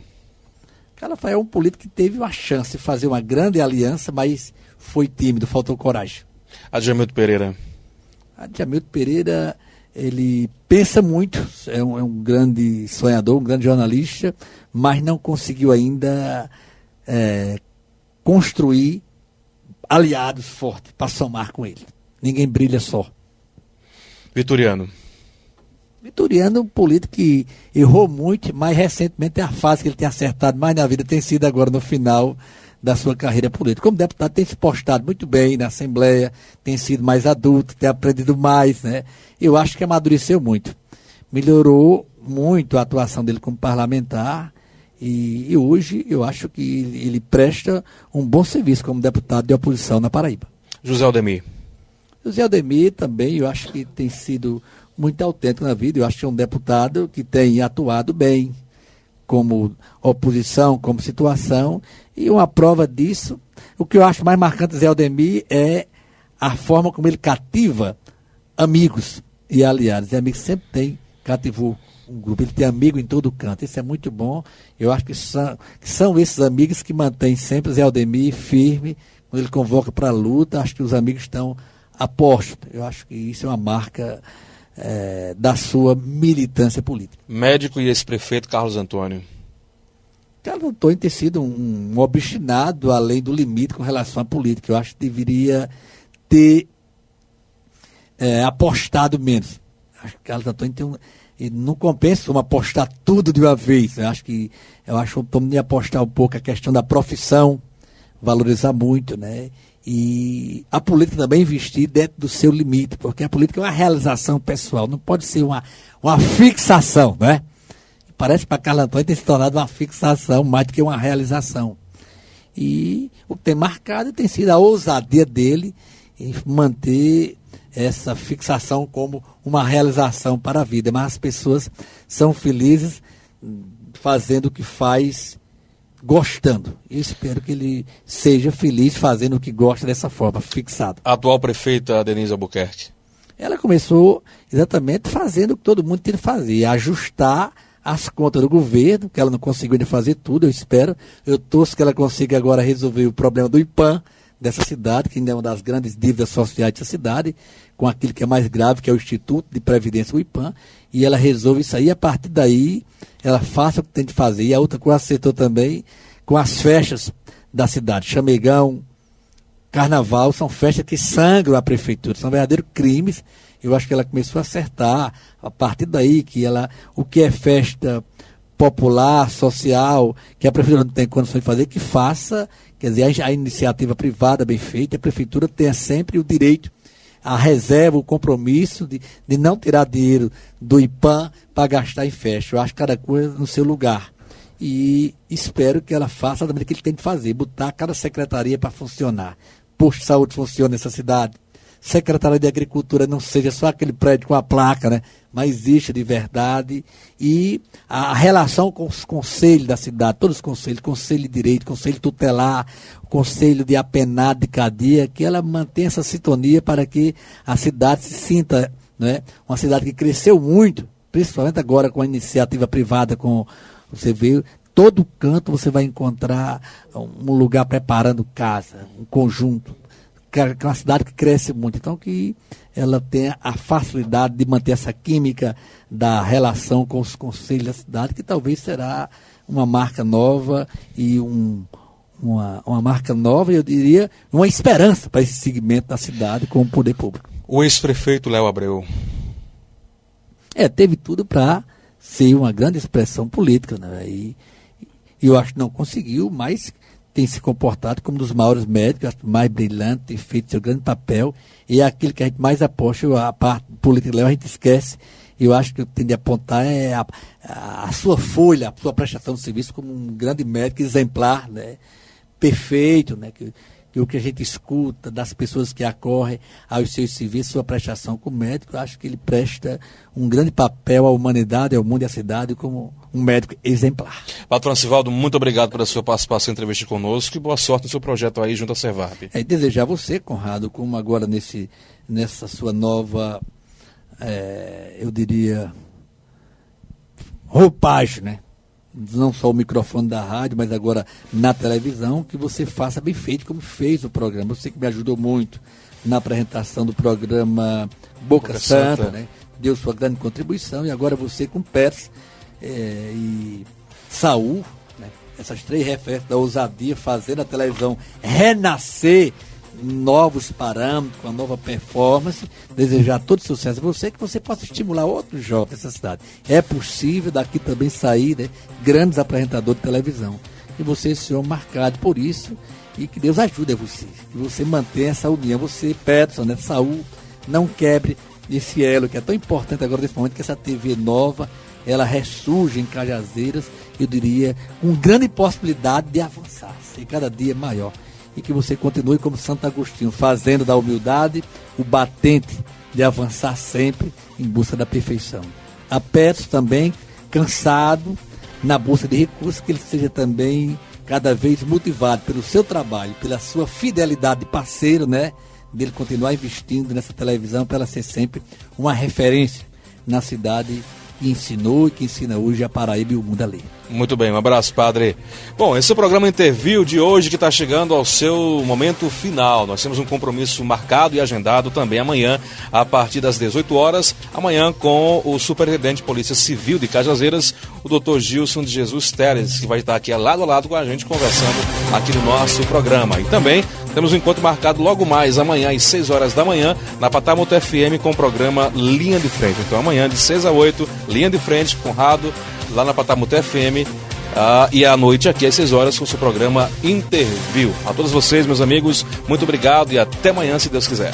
Carlos Rafael é um político que teve uma chance de fazer uma grande aliança, mas foi tímido, faltou coragem. Adjamilton Pereira. Adjamilton Pereira, ele pensa muito, é um grande sonhador, um grande jornalista, mas não conseguiu ainda construir aliados fortes para somar com ele. Ninguém brilha só. Vitoriano. Vitoriano é um político que errou muito, mas recentemente é a fase que ele tem acertado mais na vida, tem sido agora no final da sua carreira política. Como deputado, tem se postado muito bem na Assembleia, tem sido mais adulto, tem aprendido mais, né? Eu acho que amadureceu muito. Melhorou muito a atuação dele como parlamentar e hoje eu acho que ele presta um bom serviço como deputado de oposição na Paraíba. José Aldemir. José Aldemir também, eu acho que tem sido muito autêntico na vida. Eu acho que é um deputado que tem atuado bem como oposição, como situação, e uma prova disso, o que eu acho mais marcante do Zé Aldemir é a forma como ele cativa amigos e aliados. E amigos sempre cativou um grupo, ele tem amigo em todo canto, isso é muito bom. Eu acho que são esses amigos que mantêm sempre o Zé Aldemir firme, quando ele convoca para a luta, acho que os amigos estão a posto. Eu acho que isso é uma marca da sua militância política. Médico e ex-prefeito Carlos Antônio. Carlos Antônio tem sido um obstinado além do limite com relação à política. Eu acho que deveria ter apostado menos. Acho que Carlos Antônio e não compensa apostar tudo de uma vez. Eu acho que vamos apostar um pouco a questão da profissão, valorizar muito, né? E a política também investir dentro do seu limite, porque a política é uma realização pessoal, não pode ser uma fixação, né? Parece que para Carlos Antônio tem se tornado uma fixação mais do que uma realização. E o que tem marcado tem sido a ousadia dele em manter essa fixação como uma realização para a vida. Mas as pessoas são felizes fazendo o que faz, gostando. Eu espero que ele seja feliz fazendo o que gosta dessa forma, fixado. A atual prefeita Denise Albuquerque. Ela começou exatamente fazendo o que todo mundo tem que fazer, ajustar as contas do governo, que ela não conseguiu ainda fazer tudo, eu torço que ela consiga agora resolver o problema do IPAM dessa cidade, que ainda é uma das grandes dívidas sociais dessa cidade, com aquilo que é mais grave, que é o Instituto de Previdência, o IPAM, e ela resolve isso aí, a partir daí ela faça o que tem de fazer. E a outra coisa acertou também com as festas da cidade, Chamegão, Carnaval, são festas que sangram a prefeitura, são verdadeiros crimes. Eu acho que ela começou a acertar, a partir daí, o que é festa popular, social, que a prefeitura não tem condições de fazer, que faça, quer dizer, a iniciativa privada bem feita, a prefeitura tenha sempre o direito, a reserva, o compromisso de não tirar dinheiro do IPAM para gastar em festa. Eu acho cada coisa no seu lugar. E espero que ela faça também o que ele tem de fazer, botar cada secretaria para funcionar. Posto de saúde funciona nessa cidade. Secretaria de Agricultura não seja só aquele prédio com a placa, né? Mas existe de verdade. E a relação com os conselhos da cidade, todos os conselhos, Conselho de Direito, Conselho Tutelar, Conselho de Apenado de Cadeia, que ela mantenha essa sintonia para que a cidade se sinta, né? Uma cidade que cresceu muito, principalmente agora com a iniciativa privada, você vê, todo canto você vai encontrar um lugar preparando casa, um conjunto. É uma cidade que cresce muito, então que ela tenha a facilidade de manter essa química da relação com os conselhos da cidade, que talvez será uma marca nova e uma marca nova, eu diria, uma esperança para esse segmento da cidade com o poder público. O ex-prefeito Léo Abreu. Teve tudo para ser uma grande expressão política, né? E eu acho que não conseguiu, mas tem se comportado como um dos maiores médicos, mais brilhante, tem feito seu grande papel, e é aquilo que a gente mais aposta, a parte política a gente esquece, e eu acho que eu tenho de apontar a sua folha, a sua prestação de serviço como um grande médico exemplar, né? Perfeito, né? Que o que a gente escuta das pessoas que acorrem aos seus serviços, sua prestação como médico, eu acho que ele presta um grande papel à humanidade, ao mundo e à cidade como um médico exemplar. Patrão Sivaldo, muito obrigado pela sua participação em entrevista conosco e boa sorte no seu projeto aí junto à Servarp. Desejar a você, Conrado, como agora nessa sua nova, eu diria, roupagem, né? Não só o microfone da rádio, mas agora na televisão, que você faça bem feito como fez o programa. Você que me ajudou muito na apresentação do programa Boca Santa, né? Deu sua grande contribuição, e agora você com Pérez e Saul, né? Essas três referências da ousadia, fazendo a televisão renascer novos parâmetros, com a nova performance. Desejar todo sucesso a você, que você possa estimular outros jovens dessa cidade. É possível daqui também sair, né, grandes apresentadores de televisão. E você, senhor, marcado por isso, e que Deus ajude a você. Que você mantenha essa união. Você, Peterson, né, Saúl, não quebre esse elo que é tão importante agora nesse momento, que essa TV nova, ela ressurge em Cajazeiras, eu diria, com grande possibilidade de avançar, ser cada dia maior. E que você continue como Santo Agostinho, fazendo da humildade o batente de avançar sempre em busca da perfeição. A Petros também, cansado na busca de recursos, que ele seja também cada vez motivado pelo seu trabalho, pela sua fidelidade de parceiro, né? Dele continuar investindo nessa televisão para ela ser sempre uma referência na cidade que ensinou e que ensina hoje a Paraíba e o mundo ali. Muito bem, um abraço, padre. Bom, esse é o programa Interview de hoje, que está chegando ao seu momento final. Nós temos um compromisso marcado e agendado também amanhã, a partir das 18 horas, amanhã com o Superintendente de Polícia Civil de Cajazeiras, o Dr. Gilson de Jesus Teles, que vai estar aqui lado a lado com a gente, conversando aqui no nosso programa. E também temos um encontro marcado logo mais amanhã às 6 horas da manhã na Patamoto FM com o programa Linha de Frente. Então amanhã de 6 a 8, Linha de Frente, Conrado, lá na Patamoto FM. E à noite aqui às 6 horas com o seu programa Interview. A todos vocês, meus amigos, muito obrigado e até amanhã, se Deus quiser.